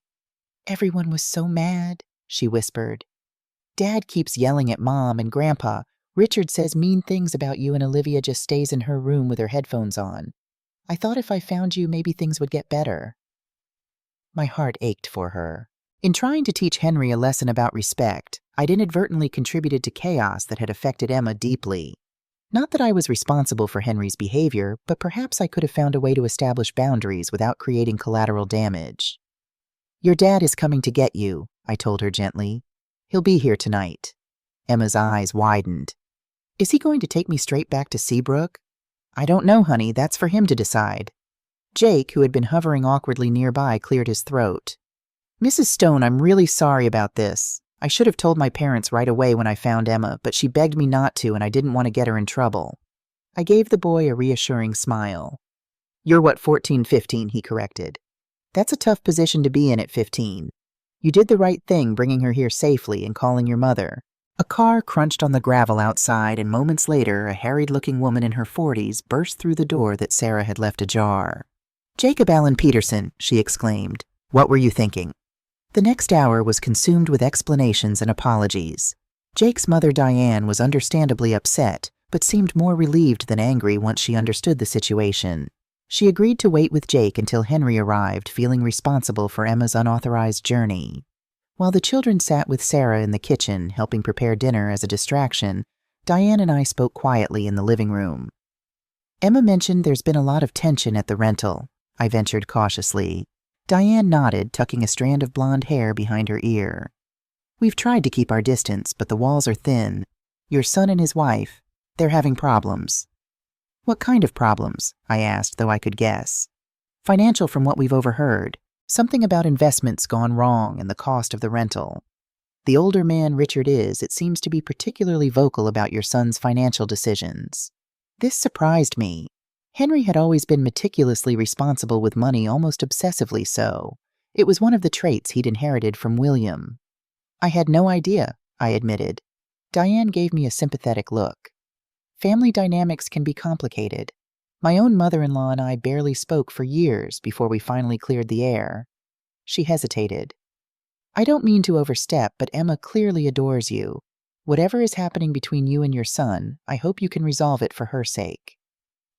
S1: "Everyone was so mad," she whispered. "Dad keeps yelling at Mom and Grandpa. Richard says mean things about you, and Olivia just stays in her room with her headphones on. I thought if I found you, maybe things would get better." My heart ached for her. In trying to teach Henry a lesson about respect, I'd inadvertently contributed to chaos that had affected Emma deeply. Not that I was responsible for Henry's behavior, but perhaps I could have found a way to establish boundaries without creating collateral damage. "Your dad is coming to get you," I told her gently. "He'll be here tonight." Emma's eyes widened. "Is he going to take me straight back to Seabrook?" "I don't know, honey. That's for him to decide." Jake, who had been hovering awkwardly nearby, cleared his throat. "Mrs. Stone, I'm really sorry about this. I should have told my parents right away when I found Emma, but she begged me not to, and I didn't want to get her in trouble." I gave the boy a reassuring smile. "You're what, 14, 15, he corrected. "That's a tough position to be in at 15. You did the right thing bringing her here safely and calling your mother." A car crunched on the gravel outside, and moments later, a harried-looking woman in her 40s burst through the door that Sarah had left ajar. "Jacob Allen Peterson," she exclaimed. "What were you thinking?" The next hour was consumed with explanations and apologies. Jake's mother, Diane, was understandably upset, but seemed more relieved than angry once she understood the situation. She agreed to wait with Jake until Henry arrived, feeling responsible for Emma's unauthorized journey. While the children sat with Sarah in the kitchen, helping prepare dinner as a distraction, Diane and I spoke quietly in the living room. "Emma mentioned there's been a lot of tension at the rental," I ventured cautiously. Diane nodded, tucking a strand of blonde hair behind her ear. "We've tried to keep our distance, but the walls are thin. Your son and his wife, they're having problems." "What kind of problems?" I asked, though I could guess. "Financial from what we've overheard. Something about investments gone wrong and the cost of the rental. The older man Richard is, it seems to be particularly vocal about your son's financial decisions." This surprised me. Henry had always been meticulously responsible with money, almost obsessively so. It was one of the traits he'd inherited from William. "I had no idea," I admitted. Diane gave me a sympathetic look. "Family dynamics can be complicated. My own mother-in-law and I barely spoke for years before we finally cleared the air." She hesitated. "I don't mean to overstep, but Emma clearly adores you. Whatever is happening between you and your son, I hope you can resolve it for her sake."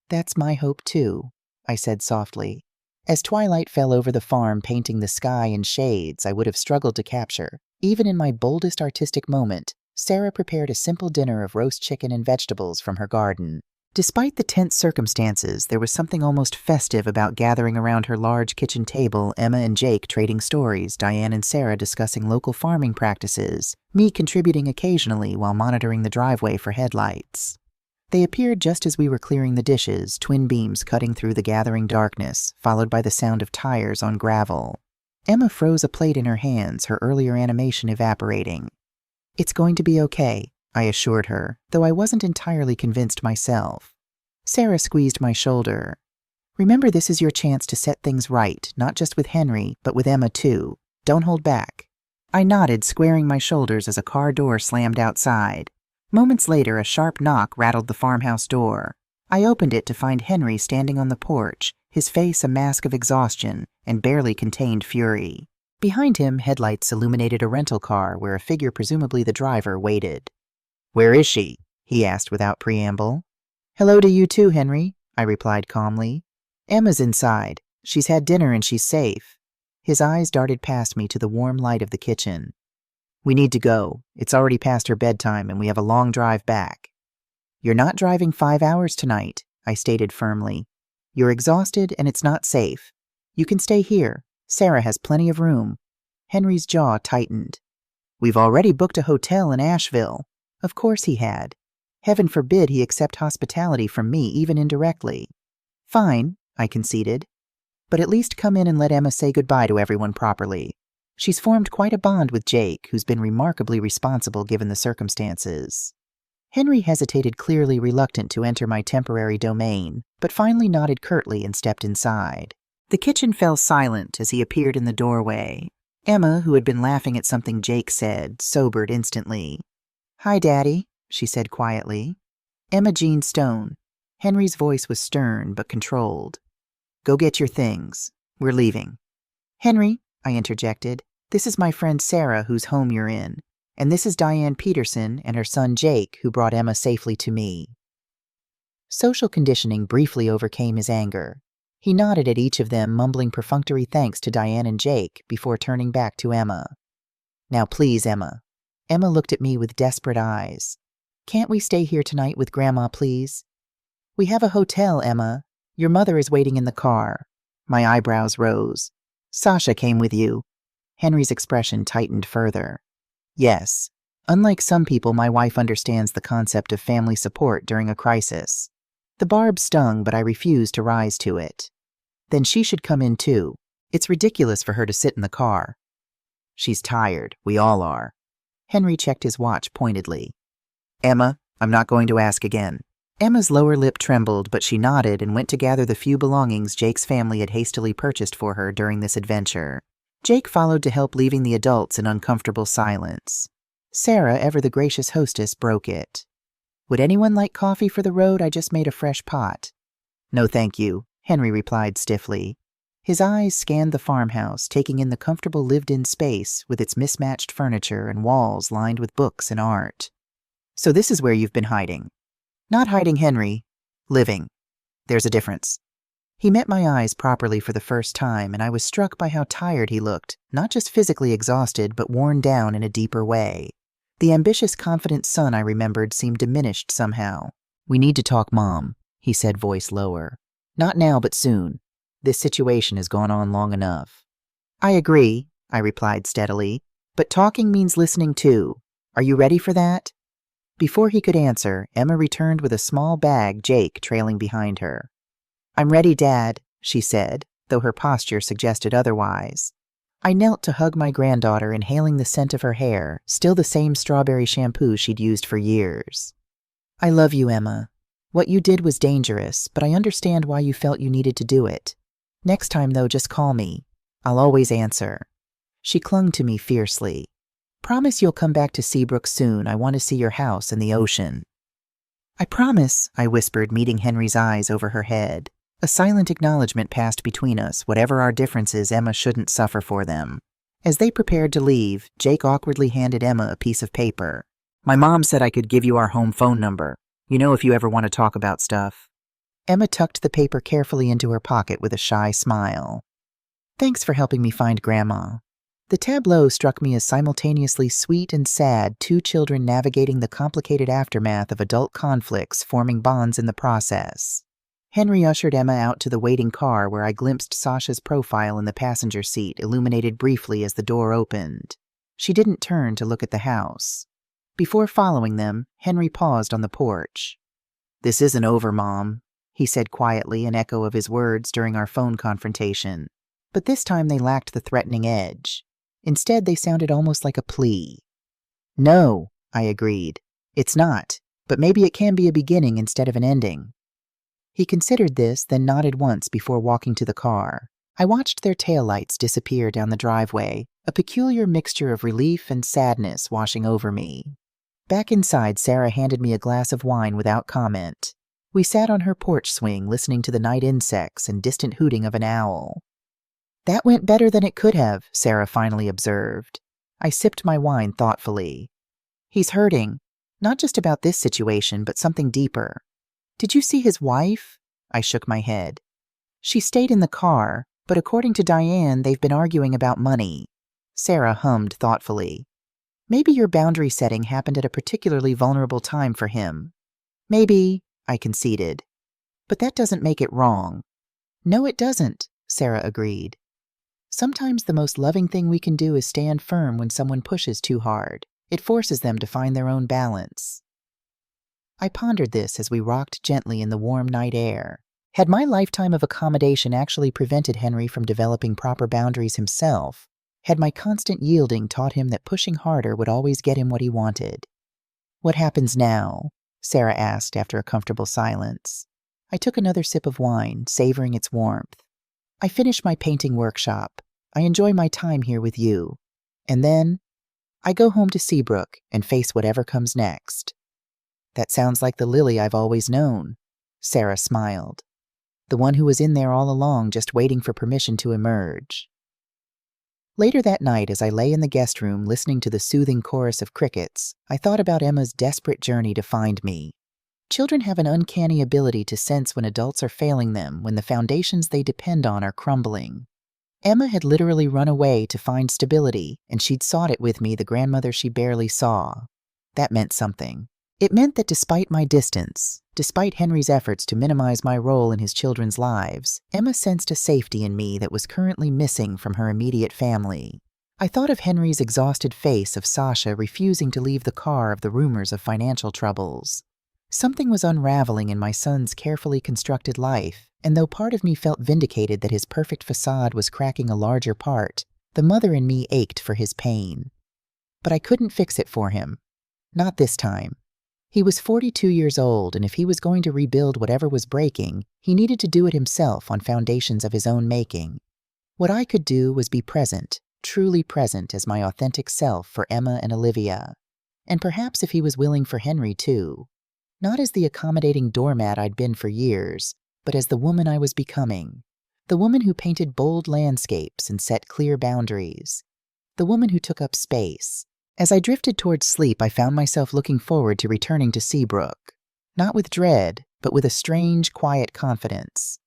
S1: "That's my hope, too," I said softly. As twilight fell over the farm, painting the sky in shades I would have struggled to capture, even in my boldest artistic moment, Sarah prepared a simple dinner of roast chicken and vegetables from her garden. Despite the tense circumstances, there was something almost festive about gathering around her large kitchen table, Emma and Jake trading stories, Diane and Sarah discussing local farming practices, me contributing occasionally while monitoring the driveway for headlights. They appeared just as we were clearing the dishes, twin beams cutting through the gathering darkness, followed by the sound of tires on gravel. Emma froze a plate in her hands, her earlier animation evaporating. "It's going to be okay," I assured her, though I wasn't entirely convinced myself. Sarah squeezed my shoulder. "Remember, this is your chance to set things right, not just with Henry, but with Emma too. Don't hold back." I nodded, squaring my shoulders as a car door slammed outside. Moments later, a sharp knock rattled the farmhouse door. I opened it to find Henry standing on the porch, his face a mask of exhaustion and barely contained fury. Behind him, headlights illuminated a rental car where a figure, presumably the driver, waited. "Where is she?" he asked without preamble. "Hello to you too, Henry," I replied calmly. "Emma's inside. She's had dinner and she's safe." His eyes darted past me to the warm light of the kitchen. "We need to go. It's already past her bedtime and we have a long drive back." "You're not driving 5 hours tonight," I stated firmly. "You're exhausted and it's not safe. You can stay here. Sarah has plenty of room." Henry's jaw tightened. "We've already booked a hotel in Asheville." Of course he had. Heaven forbid he accept hospitality from me, even indirectly. "Fine," I conceded. "But at least come in and let Emma say goodbye to everyone properly. She's formed quite a bond with Jake, who's been remarkably responsible given the circumstances." Henry hesitated, clearly reluctant to enter my temporary domain, but finally nodded curtly and stepped inside. The kitchen fell silent as he appeared in the doorway. Emma, who had been laughing at something Jake said, sobered instantly. "Hi, Daddy," she said quietly. "Emma Jean Stone." Henry's voice was stern but controlled. "Go get your things. We're leaving." "Henry," I interjected, "this is my friend Sarah, whose home you're in. And this is Diane Peterson and her son Jake, who brought Emma safely to me." Social conditioning briefly overcame his anger. He nodded at each of them, mumbling perfunctory thanks to Diane and Jake before turning back to Emma. "Now please, Emma." Emma looked at me with desperate eyes. "Can't we stay here tonight with Grandma, please?" "We have a hotel, Emma. Your mother is waiting in the car." My eyebrows rose. "Sasha came with you." Henry's expression tightened further. "Yes. Unlike some people, my wife understands the concept of family support during a crisis." The barb stung, but I refused to rise to it. "Then she should come in too. It's ridiculous for her to sit in the car." "She's tired. We all are." Henry checked his watch pointedly. "Emma, I'm not going to ask again." Emma's lower lip trembled, but she nodded and went to gather the few belongings Jake's family had hastily purchased for her during this adventure. Jake followed to help, leaving the adults in uncomfortable silence. Sarah, ever the gracious hostess, broke it. "Would anyone like coffee for the road? I just made a fresh pot." "No, thank you," Henry replied stiffly. His eyes scanned the farmhouse, taking in the comfortable lived-in space with its mismatched furniture and walls lined with books and art. "So this is where you've been hiding." "Not hiding, Henry. Living. There's a difference." He met my eyes properly for the first time, and I was struck by how tired he looked, not just physically exhausted, but worn down in a deeper way. The ambitious, confident son I remembered seemed diminished somehow. "We need to talk, Mom," he said, voice lower. "Not now, but soon. This situation has gone on long enough." "I agree," I replied steadily, "but talking means listening too. Are you ready for that?" Before he could answer, Emma returned with a small bag, Jake trailing behind her. "I'm ready, Dad," she said, though her posture suggested otherwise. I knelt to hug my granddaughter, inhaling the scent of her hair, still the same strawberry shampoo she'd used for years. "I love you, Emma. What you did was dangerous, but I understand why you felt you needed to do it. Next time, though, just call me. I'll always answer." She clung to me fiercely. "Promise you'll come back to Seabrook soon. I want to see your house and the ocean." "I promise," I whispered, meeting Henry's eyes over her head. A silent acknowledgement passed between us. Whatever our differences, Emma shouldn't suffer for them. As they prepared to leave, Jake awkwardly handed Emma a piece of paper. "My mom said I could give you our home phone number. You know, if you ever want to talk about stuff." Emma tucked the paper carefully into her pocket with a shy smile. Thanks for helping me find Grandma. The tableau struck me as simultaneously sweet and sad, two children navigating the complicated aftermath of adult conflicts, forming bonds in the process. Henry ushered Emma out to the waiting car where I glimpsed Sasha's profile in the passenger seat, illuminated briefly as the door opened. She didn't turn to look at the house. Before following them, Henry paused on the porch. "This isn't over, Mom," he said quietly, an echo of his words during our phone confrontation. But this time they lacked the threatening edge. Instead, they sounded almost like a plea. "No," I agreed. "It's not, but maybe it can be a beginning instead of an ending." He considered this, then nodded once before walking to the car. I watched their taillights disappear down the driveway, a peculiar mixture of relief and sadness washing over me. Back inside, Sarah handed me a glass of wine without comment. We sat on her porch swing, listening to the night insects and distant hooting of an owl. "That went better than it could have," Sarah finally observed. I sipped my wine thoughtfully. "He's hurting, not just about this situation, but something deeper." "Did you see his wife?" I shook my head. "She stayed in the car, but according to Diane, they've been arguing about money." Sarah hummed thoughtfully. "Maybe your boundary setting happened at a particularly vulnerable time for him." "Maybe," I conceded. "But that doesn't make it wrong." "No, it doesn't," Sarah agreed. "Sometimes the most loving thing we can do is stand firm when someone pushes too hard. It forces them to find their own balance." I pondered this as we rocked gently in the warm night air. Had my lifetime of accommodation actually prevented Henry from developing proper boundaries himself? Had my constant yielding taught him that pushing harder would always get him what he wanted? "What happens now?" Sarah asked after a comfortable silence. I took another sip of wine, savoring its warmth. "I finish my painting workshop. I enjoy my time here with you. And then I go home to Seabrook and face whatever comes next." "That sounds like the Lily I've always known." Sarah smiled. "The one who was in there all along, just waiting for permission to emerge." Later that night, as I lay in the guest room listening to the soothing chorus of crickets, I thought about Emma's desperate journey to find me. Children have an uncanny ability to sense when adults are failing them, when the foundations they depend on are crumbling. Emma had literally run away to find stability, and she'd sought it with me, the grandmother she barely saw. That meant something. It meant that despite my distance, despite Henry's efforts to minimize my role in his children's lives, Emma sensed a safety in me that was currently missing from her immediate family. I thought of Henry's exhausted face, of Sasha refusing to leave the car, of the rumors of financial troubles. Something was unraveling in my son's carefully constructed life, and though part of me felt vindicated that his perfect facade was cracking a larger part, the mother in me ached for his pain. But I couldn't fix it for him. Not this time. He was 42 years old, and if he was going to rebuild whatever was breaking, he needed to do it himself on foundations of his own making. What I could do was be present, truly present as my authentic self for Emma and Olivia. And perhaps if he was willing, for Henry too. Not as the accommodating doormat I'd been for years, but as the woman I was becoming. The woman who painted bold landscapes and set clear boundaries. The woman who took up space. As I drifted towards sleep, I found myself looking forward to returning to Seabrook. Not with dread, but with a strange, quiet confidence.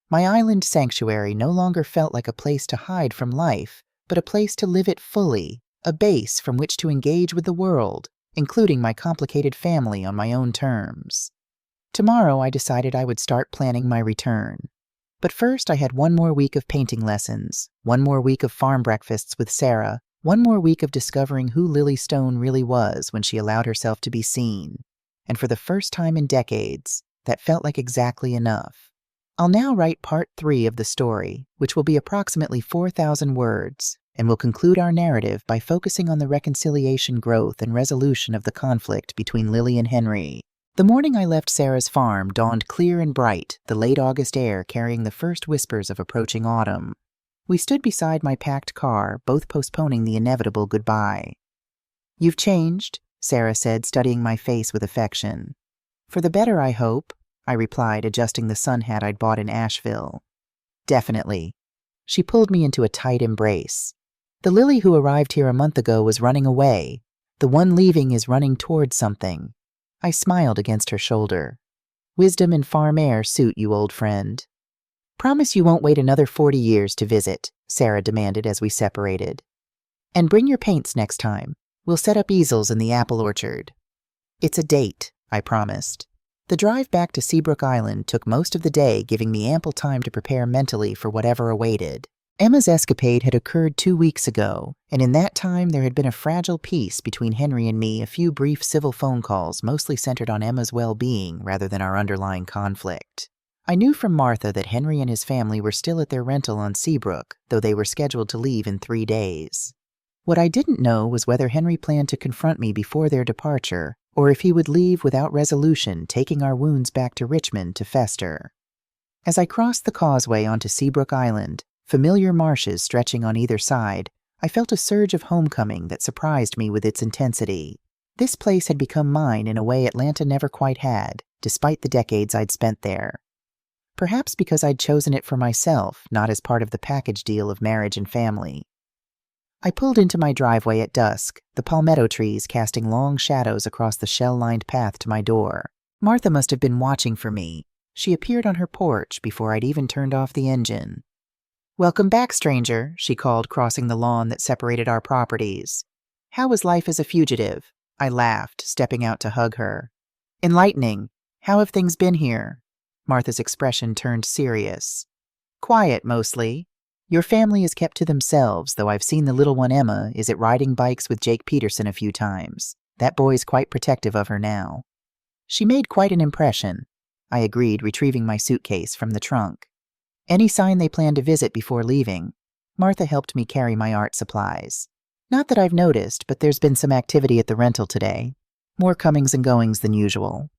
S1: My island sanctuary no longer felt like a place to hide from life, but a place to live it fully, a base from which to engage with the world, including my complicated family, on my own terms. Tomorrow I decided I would start planning my return. But first I had one more week of painting lessons, one more week of farm breakfasts with Sarah, one more week of discovering who Lily Stone really was when she allowed herself to be seen. And for the first time in decades, that felt like exactly enough. I'll now write part 3 of the story, which will be approximately 4,000 words, and will conclude our narrative by focusing on the reconciliation, growth, and resolution of the conflict between Lily and Henry. The morning I left Sarah's farm dawned clear and bright, the late August air carrying the first whispers of approaching autumn. We stood beside my packed car, both postponing the inevitable goodbye. "You've changed," Sarah said, studying my face with affection. "For the better, I hope," I replied, adjusting the sun hat I'd bought in Asheville. "Definitely." She pulled me into a tight embrace. "The Lily who arrived here a month ago was running away. The one leaving is running towards something." I smiled against her shoulder. Wisdom and farm air suit you, old friend. Promise you won't wait another 40 years to visit, Sarah demanded as we separated. And bring your paints next time. We'll set up easels in the apple orchard. It's a date, I promised. The drive back to Seabrook Island took most of the day, giving me ample time to prepare mentally for whatever awaited. Emma's escapade had occurred 2 weeks ago, and in that time there had been a fragile peace between Henry and me, a few brief civil phone calls mostly centered on Emma's well-being rather than our underlying conflict. I knew from Martha that Henry and his family were still at their rental on Seabrook, though they were scheduled to leave in 3 days. What I didn't know was whether Henry planned to confront me before their departure, or if he would leave without resolution, taking our wounds back to Richmond to fester. As I crossed the causeway onto Seabrook Island, familiar marshes stretching on either side, I felt a surge of homecoming that surprised me with its intensity. This place had become mine in a way Atlanta never quite had, despite the decades I'd spent there. Perhaps because I'd chosen it for myself, not as part of the package deal of marriage and family. I pulled into my driveway at dusk, the palmetto trees casting long shadows across the shell-lined path to my door. Martha must have been watching for me. She appeared on her porch before I'd even turned off the engine. "Welcome back, stranger," she called, crossing the lawn that separated our properties. "How was life as a fugitive?" I laughed, stepping out to hug her. "Enlightening. How have things been here?" Martha's expression turned serious. "Quiet, mostly. Your family is kept to themselves, though I've seen the little one Emma is at riding bikes with Jake Peterson a few times. That boy's quite protective of her now." "She made quite an impression," I agreed, retrieving my suitcase from the trunk. "Any sign they plan to visit before leaving?" Martha helped me carry my art supplies. "Not that I've noticed, but there's been some activity at the rental today. More comings and goings than usual."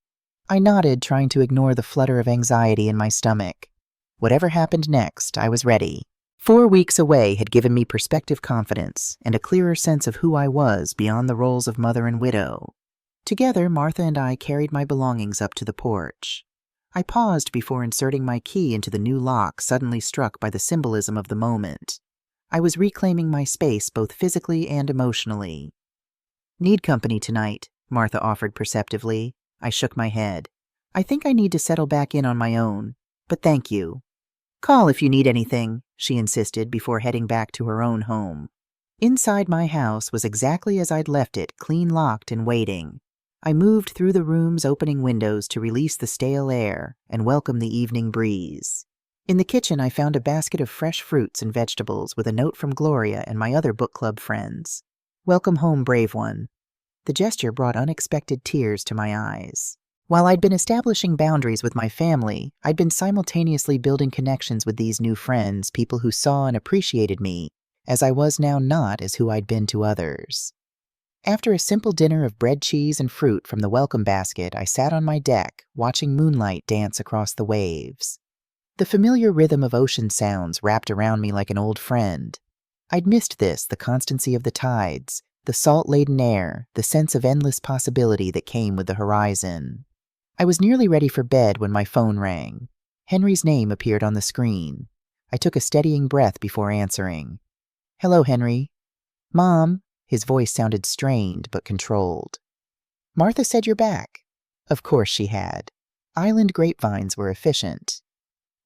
S1: I nodded, trying to ignore the flutter of anxiety in my stomach. Whatever happened next, I was ready. 4 weeks away had given me perspective, confidence, and a clearer sense of who I was beyond the roles of mother and widow. Together, Martha and I carried my belongings up to the porch. I paused before inserting my key into the new lock, suddenly struck by the symbolism of the moment. I was reclaiming my space both physically and emotionally. "Need company tonight," Martha offered perceptively. I shook my head. "I think I need to settle back in on my own, but thank you." "Call if you need anything," she insisted before heading back to her own home. Inside my house was exactly as I'd left it, clean locked and waiting. I moved through the room's opening windows to release the stale air and welcome the evening breeze. In the kitchen, I found a basket of fresh fruits and vegetables with a note from Gloria and my other book club friends. "Welcome home, brave one." The gesture brought unexpected tears to my eyes. While I'd been establishing boundaries with my family, I'd been simultaneously building connections with these new friends, people who saw and appreciated me, as I was now, not as who I'd been to others. After a simple dinner of bread, cheese, and fruit from the welcome basket, I sat on my deck, watching moonlight dance across the waves. The familiar rhythm of ocean sounds wrapped around me like an old friend. I'd missed this, the constancy of the tides, the salt-laden air, the sense of endless possibility that came with the horizon. I was nearly ready for bed when my phone rang. Henry's name appeared on the screen. I took a steadying breath before answering. "Hello, Henry." "Mom." His voice sounded strained but controlled. "Martha said you're back." Of course she had. Island grapevines were efficient.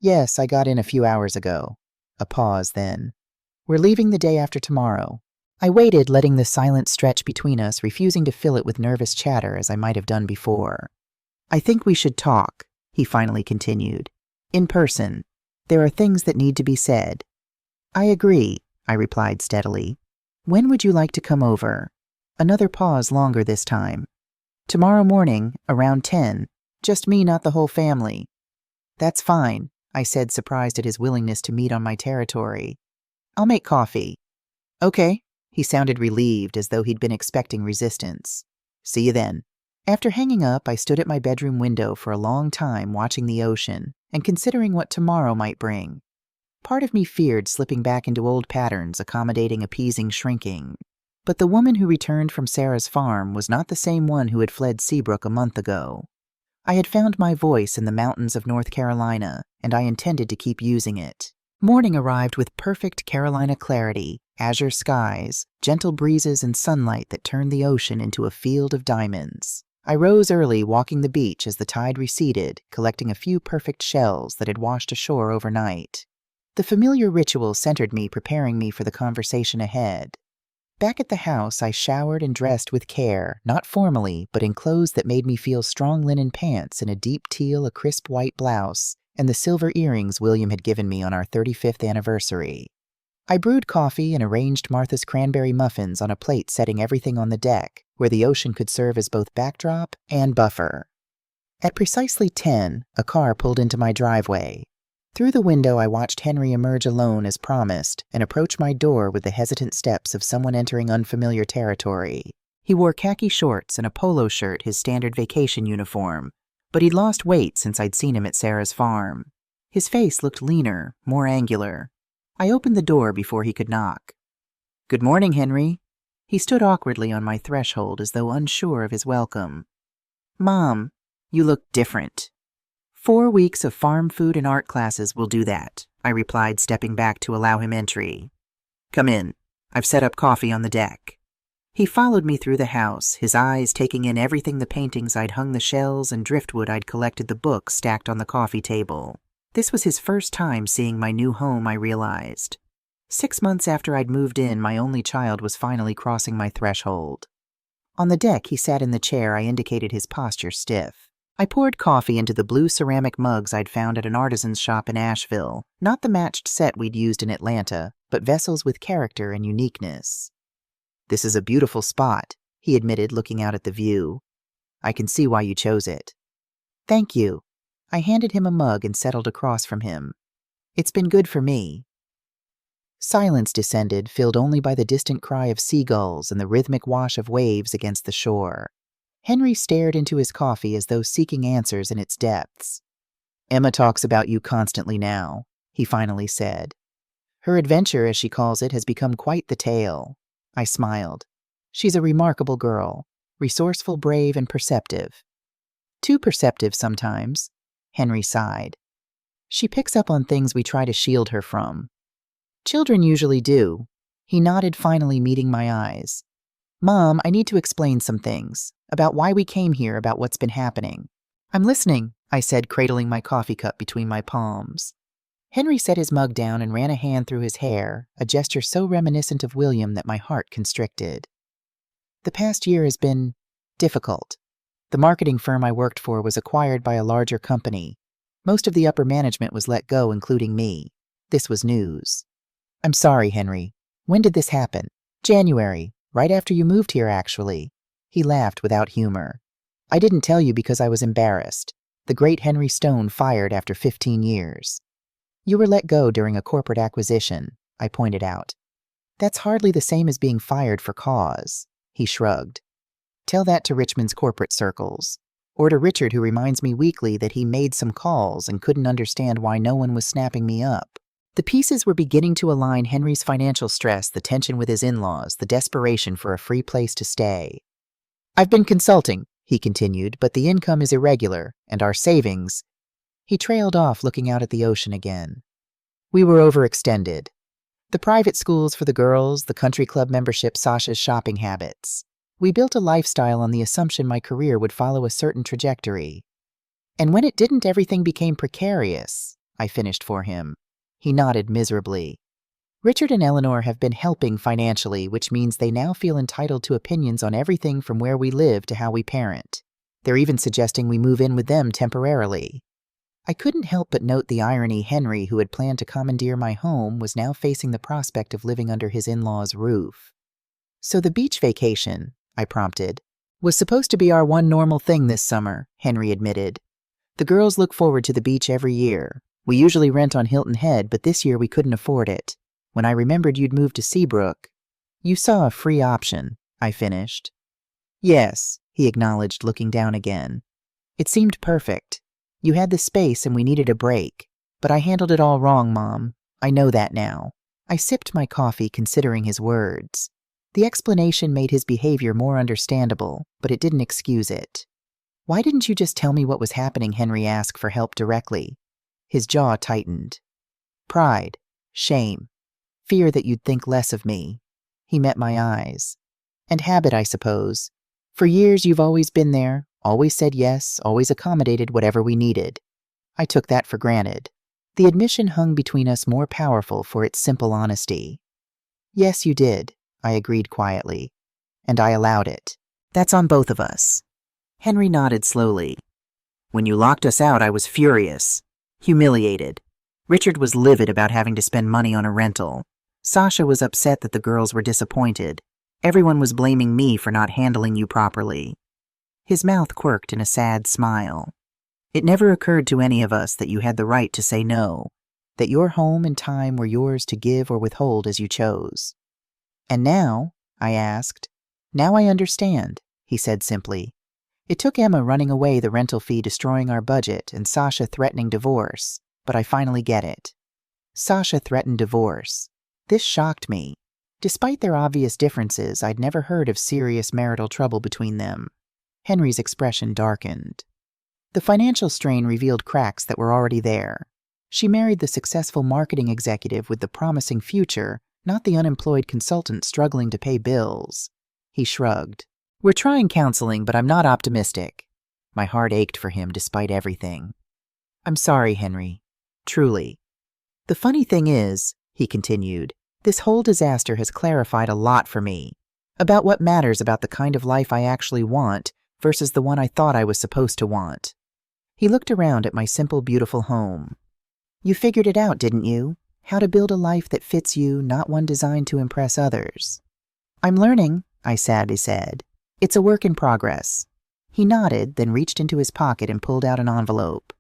S1: "Yes, I got in a few hours ago." A pause then. "We're leaving the day after tomorrow." I waited, letting the silence stretch between us, refusing to fill it with nervous chatter as I might have done before. "I think we should talk," he finally continued. "In person. There are things that need to be said." "I agree," I replied steadily. "When would you like to come over?" Another pause, longer this time. "Tomorrow morning, around 10. Just me, not the whole family." "That's fine," I said, surprised at his willingness to meet on my territory. "I'll make coffee." "Okay." He sounded relieved, as though he'd been expecting resistance. "See you then." After hanging up, I stood at my bedroom window for a long time, watching the ocean and considering what tomorrow might bring. Part of me feared slipping back into old patterns, accommodating, appeasing, shrinking. But the woman who returned from Sarah's farm was not the same one who had fled Seabrook a month ago. I had found my voice in the mountains of North Carolina, and I intended to keep using it. Morning arrived with perfect Carolina clarity, azure skies, gentle breezes, and sunlight that turned the ocean into a field of diamonds. I rose early, walking the beach as the tide receded, collecting a few perfect shells that had washed ashore overnight. The familiar ritual centered me, preparing me for the conversation ahead. Back at the house, I showered and dressed with care, not formally, but in clothes that made me feel strong linen pants and a deep teal, a crisp white blouse, and the silver earrings William had given me on our 35th anniversary. I brewed coffee and arranged Martha's cranberry muffins on a plate, setting everything on the deck, where the ocean could serve as both backdrop and buffer. At precisely 10, a car pulled into my driveway. Through the window, I watched Henry emerge alone as promised and approach my door with the hesitant steps of someone entering unfamiliar territory. He wore khaki shorts and a polo shirt, his standard vacation uniform, but he'd lost weight since I'd seen him at Sarah's farm. His face looked leaner, more angular. I opened the door before he could knock. "Good morning, Henry." He stood awkwardly on my threshold as though unsure of his welcome. "Mom, you look different." 4 weeks of farm food and art classes will do that, I replied, stepping back to allow him entry. "Come in. I've set up coffee on the deck." He followed me through the house, his eyes taking in everything: the paintings I'd hung, the shells and driftwood I'd collected, the books stacked on the coffee table. This was his first time seeing my new home, I realized. 6 months after I'd moved in, my only child was finally crossing my threshold. On the deck, he sat in the chair I indicated, his posture stiff. I poured coffee into the blue ceramic mugs I'd found at an artisan's shop in Asheville, not the matched set we'd used in Atlanta, but vessels with character and uniqueness. "This is a beautiful spot," he admitted, looking out at the view. "I can see why you chose it." "Thank you." I handed him a mug and settled across from him. "It's been good for me." Silence descended, filled only by the distant cry of seagulls and the rhythmic wash of waves against the shore. Henry stared into his coffee as though seeking answers in its depths. "Emma talks about you constantly now," he finally said. "Her adventure, as she calls it, has become quite the tale." I smiled. "She's a remarkable girl, resourceful, brave, and perceptive." "Too perceptive sometimes," Henry sighed. "She picks up on things we try to shield her from." "Children usually do." He nodded, finally meeting my eyes. "Mom, I need to explain some things. About why we came here, about what's been happening." "I'm listening," I said, cradling my coffee cup between my palms. Henry set his mug down and ran a hand through his hair, a gesture so reminiscent of William that my heart constricted. "The past year has been difficult. The marketing firm I worked for was acquired by a larger company. Most of the upper management was let go, including me. This was news." "I'm sorry, Henry. When did this happen?" "January, right after you moved here, actually." He laughed without humor. "I didn't tell you because I was embarrassed. The great Henry Stone fired after 15 years. "You were let go during a corporate acquisition," I pointed out. "That's hardly the same as being fired for cause." He shrugged. "Tell that to Richmond's corporate circles. Or to Richard, who reminds me weekly that he made some calls and couldn't understand why no one was snapping me up." The pieces were beginning to align: Henry's financial stress, the tension with his in-laws, the desperation for a free place to stay. "I've been consulting," he continued, "but the income is irregular, and our savings—" He trailed off, looking out at the ocean again. "We were overextended. The private schools for the girls, the country club membership, Sasha's shopping habits. We built a lifestyle on the assumption my career would follow a certain trajectory. And when it didn't, everything became precarious," I finished for him. He nodded miserably. "Richard and Eleanor have been helping financially, which means they now feel entitled to opinions on everything from where we live to how we parent. They're even suggesting we move in with them temporarily." I couldn't help but note the irony. Henry, who had planned to commandeer my home, was now facing the prospect of living under his in-laws' roof. "So the beach vacation," I prompted. "Was supposed to be our one normal thing this summer," Henry admitted. "The girls look forward to the beach every year. We usually rent on Hilton Head, but this year we couldn't afford it. When I remembered you'd moved to Seabrook—" "You saw a free option," I finished. "Yes," he acknowledged, looking down again. "It seemed perfect. You had the space and we needed a break. But I handled it all wrong, Mom. I know that now." I sipped my coffee, considering his words. The explanation made his behavior more understandable, but it didn't excuse it. "Why didn't you just tell me what was happening?" Henry asked for help directly. His jaw tightened. "Pride, shame, fear that you'd think less of me." He met my eyes. "And habit, I suppose. For years you've always been there, Always said yes, always accommodated whatever we needed. I took that for granted. The admission hung between us more powerful for its simple honesty. Yes, you did, I agreed quietly. And I allowed it. That's on both of us. Henry nodded slowly. When you locked us out, I was furious. Humiliated. Richard was livid about having to spend money on a rental. Sasha was upset that the girls were disappointed. Everyone was blaming me for not handling you properly. His mouth quirked in a sad smile. It never occurred to any of us that you had the right to say no, that your home and time were yours to give or withhold as you chose. And now, I asked. Now I understand, he said simply. It took Emma running away, the rental fee destroying our budget, and Sasha threatening divorce, but I finally get it. Sasha threatened divorce. This shocked me. Despite their obvious differences, I'd never heard of serious marital trouble between them. Henry's expression darkened. The financial strain revealed cracks that were already there. She married the successful marketing executive with the promising future, not the unemployed consultant struggling to pay bills. He shrugged. We're trying counseling, but I'm not optimistic. My heart ached for him despite everything. I'm sorry, Henry. Truly. The funny thing is, he continued, this whole disaster has clarified a lot for me about what matters about the kind of life I actually want versus the one I thought I was supposed to want. He looked around at my simple, beautiful home. You figured it out, didn't you? How to build a life that fits you, not one designed to impress others. I'm learning, I sadly said. It's a work in progress. He nodded, then reached into his pocket and pulled out an envelope.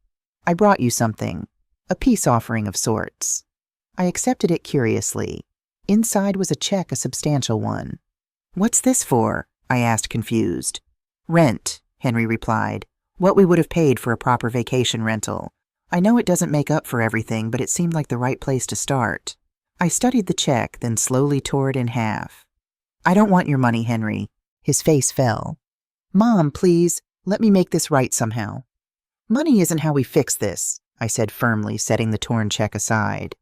S1: I brought you something, a peace offering of sorts. I accepted it curiously. Inside was a check, a substantial one. What's this for? I asked, confused. Rent, Henry replied. What we would have paid for a proper vacation rental. I know it doesn't make up for everything, but it seemed like the right place to start. I studied the check, then slowly tore it in half. I don't want your money, Henry. His face fell. Mom, please, let me make this right somehow. Money isn't how we fix this, I said firmly, setting the torn check aside.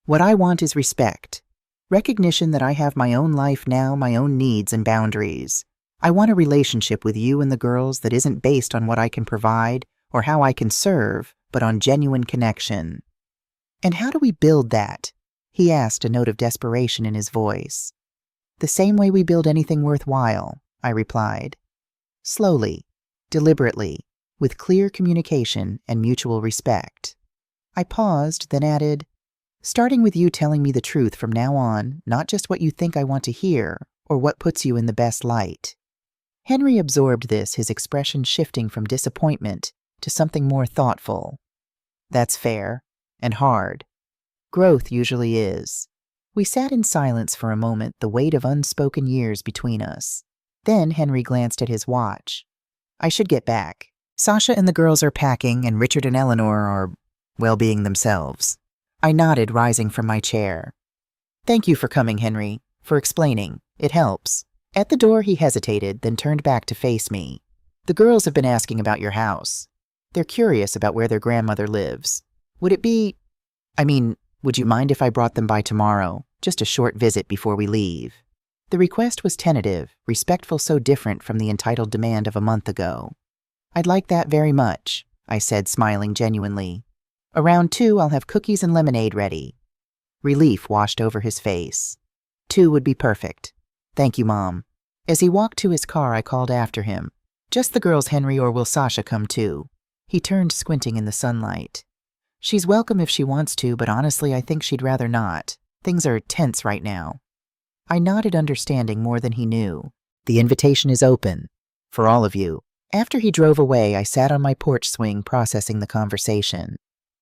S1: What I want is respect. Recognition that I have my own life now, my own needs and boundaries. I want a relationship with you and the girls that isn't based on what I can provide or how I can serve, but on genuine connection. And how do we build that? He asked, a note of desperation in his voice. The same way we build anything worthwhile, I replied. Slowly, deliberately, with clear communication and mutual respect. I paused, then added, starting with you telling me the truth from now on, not just what you think I want to hear or what puts you in the best light. Henry absorbed this, his expression shifting from disappointment to something more thoughtful. That's fair and hard. Growth usually is. We sat in silence for a moment, the weight of unspoken years between us. Then Henry glanced at his watch. I should get back. Sasha and the girls are packing, and Richard and Eleanor are, well, being themselves. I nodded, rising from my chair. Thank you for coming, Henry, for explaining. It helps. At the door he hesitated, then turned back to face me. The girls have been asking about your house. They're curious about where their grandmother lives. Would you mind if I brought them by tomorrow? Just a short visit before we leave. The request was tentative, respectful, so different from the entitled demand of a month ago. I'd like that very much, I said, smiling genuinely. Around 2, I'll have cookies and lemonade ready. Relief washed over his face. 2 would be perfect. Thank you, Mom. As he walked to his car, I called after him. Just the girls, Henry, or will Sasha come too? He turned, squinting in the sunlight. She's welcome if she wants to, but honestly, I think she'd rather not. Things are tense right now. I nodded, understanding more than he knew. The invitation is open. For all of you. After he drove away, I sat on my porch swing, processing the conversation.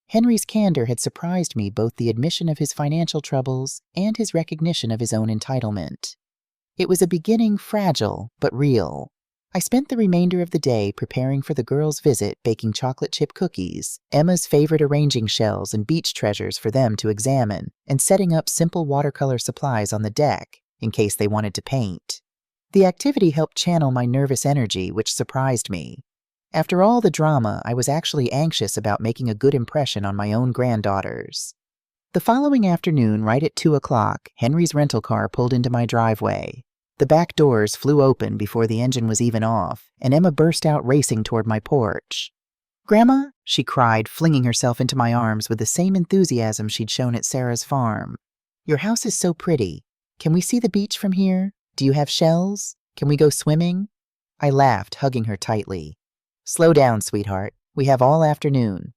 S1: Henry's candor had surprised me, both the admission of his financial troubles and his recognition of his own entitlement. It was a beginning, fragile, but real. I spent the remainder of the day preparing for the girls' visit, baking chocolate chip cookies, Emma's favorite arranging shells and beach treasures for them to examine, and setting up simple watercolor supplies on the deck in case they wanted to paint. The activity helped channel my nervous energy, which surprised me. After all the drama, I was actually anxious about making a good impression on my own granddaughters. The following afternoon, right at 2 o'clock, Henry's rental car pulled into my driveway. The back doors flew open before the engine was even off, and Emma burst out racing toward my porch. "Grandma," she cried, flinging herself into my arms with the same enthusiasm she'd shown at Sarah's farm. "Your house is so pretty. Can we see the beach from here? Do you have shells? Can we go swimming?" I laughed, hugging her tightly. "Slow down, sweetheart. We have all afternoon."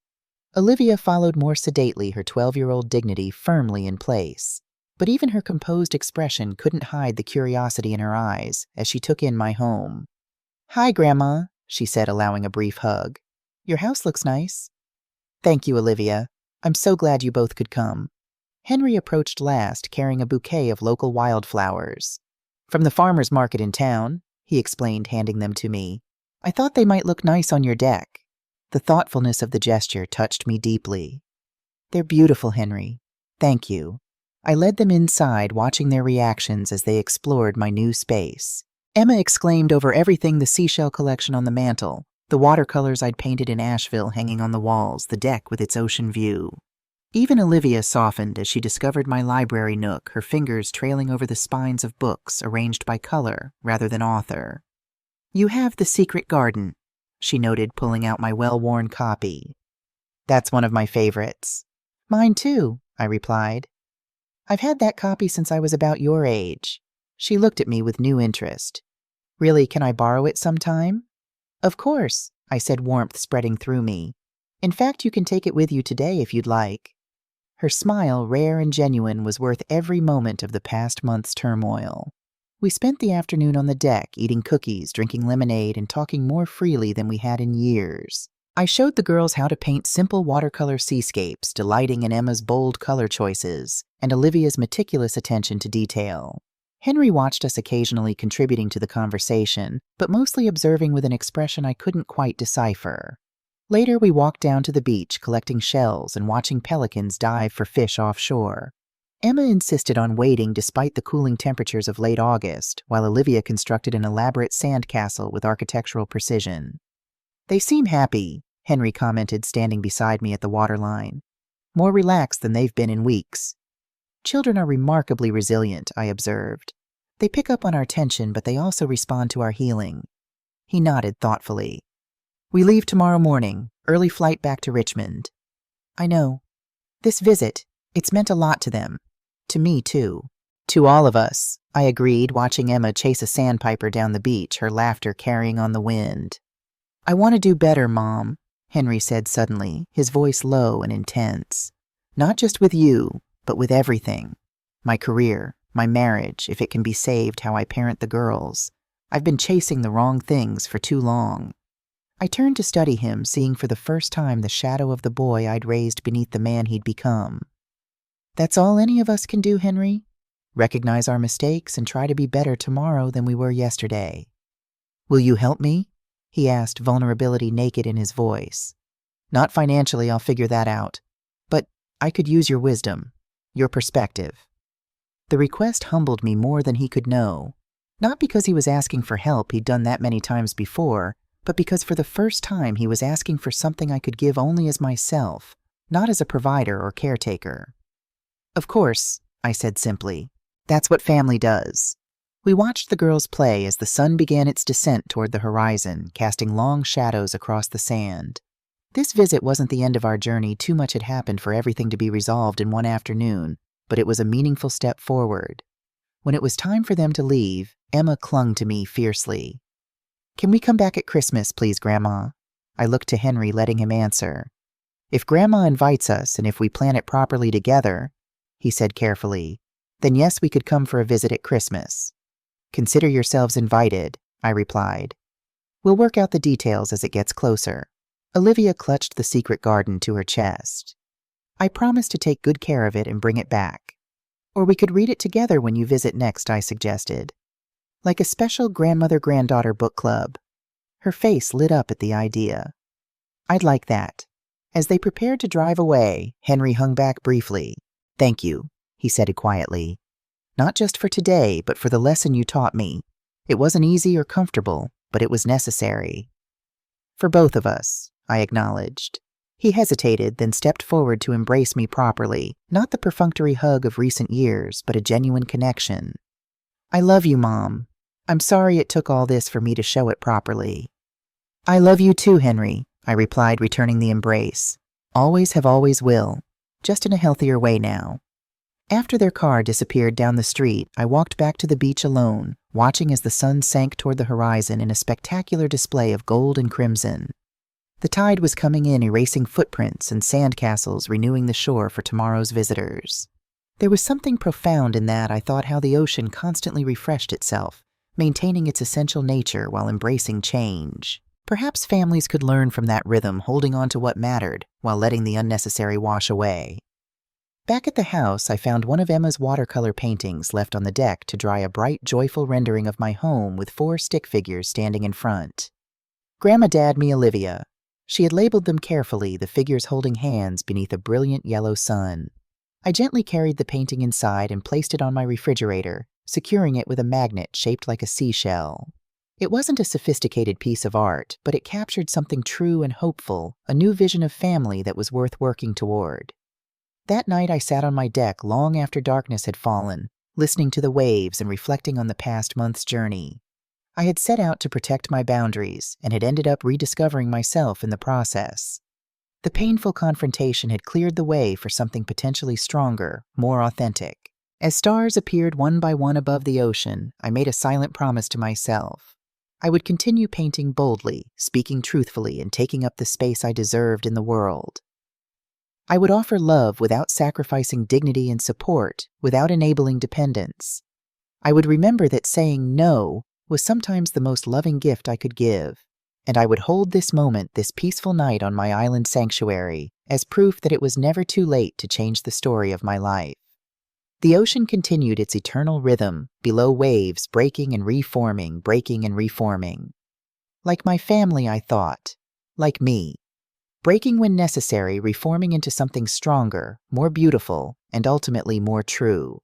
S1: Olivia followed more sedately, her 12-year-old dignity firmly in place. But even her composed expression couldn't hide the curiosity in her eyes as she took in my home. "Hi, Grandma," she said, allowing a brief hug. "Your house looks nice." "Thank you, Olivia. I'm so glad you both could come." Henry approached last, carrying a bouquet of local wildflowers. "From the farmer's market in town," he explained, handing them to me. "I thought they might look nice on your deck." The thoughtfulness of the gesture touched me deeply. "They're beautiful, Henry. Thank you." I led them inside, watching their reactions as they explored my new space. Emma exclaimed over everything: the seashell collection on the mantel, the watercolors I'd painted in Asheville hanging on the walls, the deck with its ocean view. Even Olivia softened as she discovered my library nook, her fingers trailing over the spines of books arranged by color rather than author. "You have The Secret Garden," she noted, pulling out my well-worn copy. "That's one of my favorites." "Mine too," I replied. "I've had that copy since I was about your age." She looked at me with new interest. "Really, can I borrow it sometime?" "Of course," I said, warmth spreading through me. "In fact, you can take it with you today if you'd like." Her smile, rare and genuine, was worth every moment of the past month's turmoil. We spent the afternoon on the deck, eating cookies, drinking lemonade, and talking more freely than we had in years. I showed the girls how to paint simple watercolor seascapes, delighting in Emma's bold color choices and Olivia's meticulous attention to detail. Henry watched us occasionally, contributing to the conversation, but mostly observing with an expression I couldn't quite decipher. Later, we walked down to the beach, collecting shells and watching pelicans dive for fish offshore. Emma insisted on waiting despite the cooling temperatures of late August, while Olivia constructed an elaborate sandcastle with architectural precision. "They seem happy," Henry commented, standing beside me at the waterline. "More relaxed than they've been in weeks." "Children are remarkably resilient," I observed. "They pick up on our tension, but they also respond to our healing." He nodded thoughtfully. "We leave tomorrow morning, early flight back to Richmond." "I know. This visit, it's meant a lot to them. To me, too." "To all of us," I agreed, watching Emma chase a sandpiper down the beach, her laughter carrying on the wind. "I want to do better, Mom," Henry said suddenly, his voice low and intense. "Not just with you, but with everything. My career, my marriage, if it can be saved, how I parent the girls. I've been chasing the wrong things for too long." I turned to study him, seeing for the first time the shadow of the boy I'd raised beneath the man he'd become. "That's all any of us can do, Henry. Recognize our mistakes and try to be better tomorrow than we were yesterday." "Will you help me?" he asked, vulnerability naked in his voice. "Not financially, I'll figure that out. But I could use your wisdom, your perspective." The request humbled me more than he could know. Not because he was asking for help, he'd done that many times before, but because for the first time he was asking for something I could give only as myself, not as a provider or caretaker. "Of course," I said simply. "That's what family does." We watched the girls play as the sun began its descent toward the horizon, casting long shadows across the sand. This visit wasn't the end of our journey. Too much had happened for everything to be resolved in one afternoon, but it was a meaningful step forward. When it was time for them to leave, Emma clung to me fiercely. "Can we come back at Christmas, please, Grandma?" I looked to Henry, letting him answer. "If Grandma invites us and if we plan it properly together," he said carefully, "then yes, we could come for a visit at Christmas." "Consider yourselves invited," I replied. "We'll work out the details as it gets closer." Olivia clutched The Secret Garden to her chest. "I promise to take good care of it and bring it back. Or we could read it together when you visit next," I suggested. "Like a special grandmother-granddaughter book club." Her face lit up at the idea. "I'd like that." As they prepared to drive away, Henry hung back briefly. "Thank you," he said quietly. "Not just for today, but for the lesson you taught me. It wasn't easy or comfortable, but it was necessary." "For both of us," I acknowledged. He hesitated, then stepped forward to embrace me properly, not the perfunctory hug of recent years, but a genuine connection. I love you, Mom. I'm sorry it took all this for me to show it properly. I love you too, Henry, I replied, returning the embrace. Always have, always will. Just in a healthier way now. After their car disappeared down the street, I walked back to the beach alone, watching as the sun sank toward the horizon in a spectacular display of gold and crimson. The tide was coming in, erasing footprints and sandcastles, renewing the shore for tomorrow's visitors. There was something profound in that. I thought how the ocean constantly refreshed itself, maintaining its essential nature while embracing change. Perhaps families could learn from that rhythm, holding on to what mattered while letting the unnecessary wash away. Back at the house, I found one of Emma's watercolor paintings left on the deck to dry, a bright, joyful rendering of my home with 4 stick figures standing in front. Grandma dabbed me Olivia. She had labeled them carefully, the figures holding hands beneath a brilliant yellow sun. I gently carried the painting inside and placed it on my refrigerator, securing it with a magnet shaped like a seashell. It wasn't a sophisticated piece of art, but it captured something true and hopeful, a new vision of family that was worth working toward. That night I sat on my deck long after darkness had fallen, listening to the waves and reflecting on the past month's journey. I had set out to protect my boundaries and had ended up rediscovering myself in the process. The painful confrontation had cleared the way for something potentially stronger, more authentic. As stars appeared one by one above the ocean, I made a silent promise to myself. I would continue painting boldly, speaking truthfully, and taking up the space I deserved in the world. I would offer love without sacrificing dignity and support, without enabling dependence. I would remember that saying no was sometimes the most loving gift I could give, and I would hold this moment, this peaceful night on my island sanctuary, as proof that it was never too late to change the story of my life. The ocean continued its eternal rhythm, below waves, breaking and reforming, breaking and reforming. Like my family, I thought. Like me. Breaking when necessary, reforming into something stronger, more beautiful, and ultimately more true.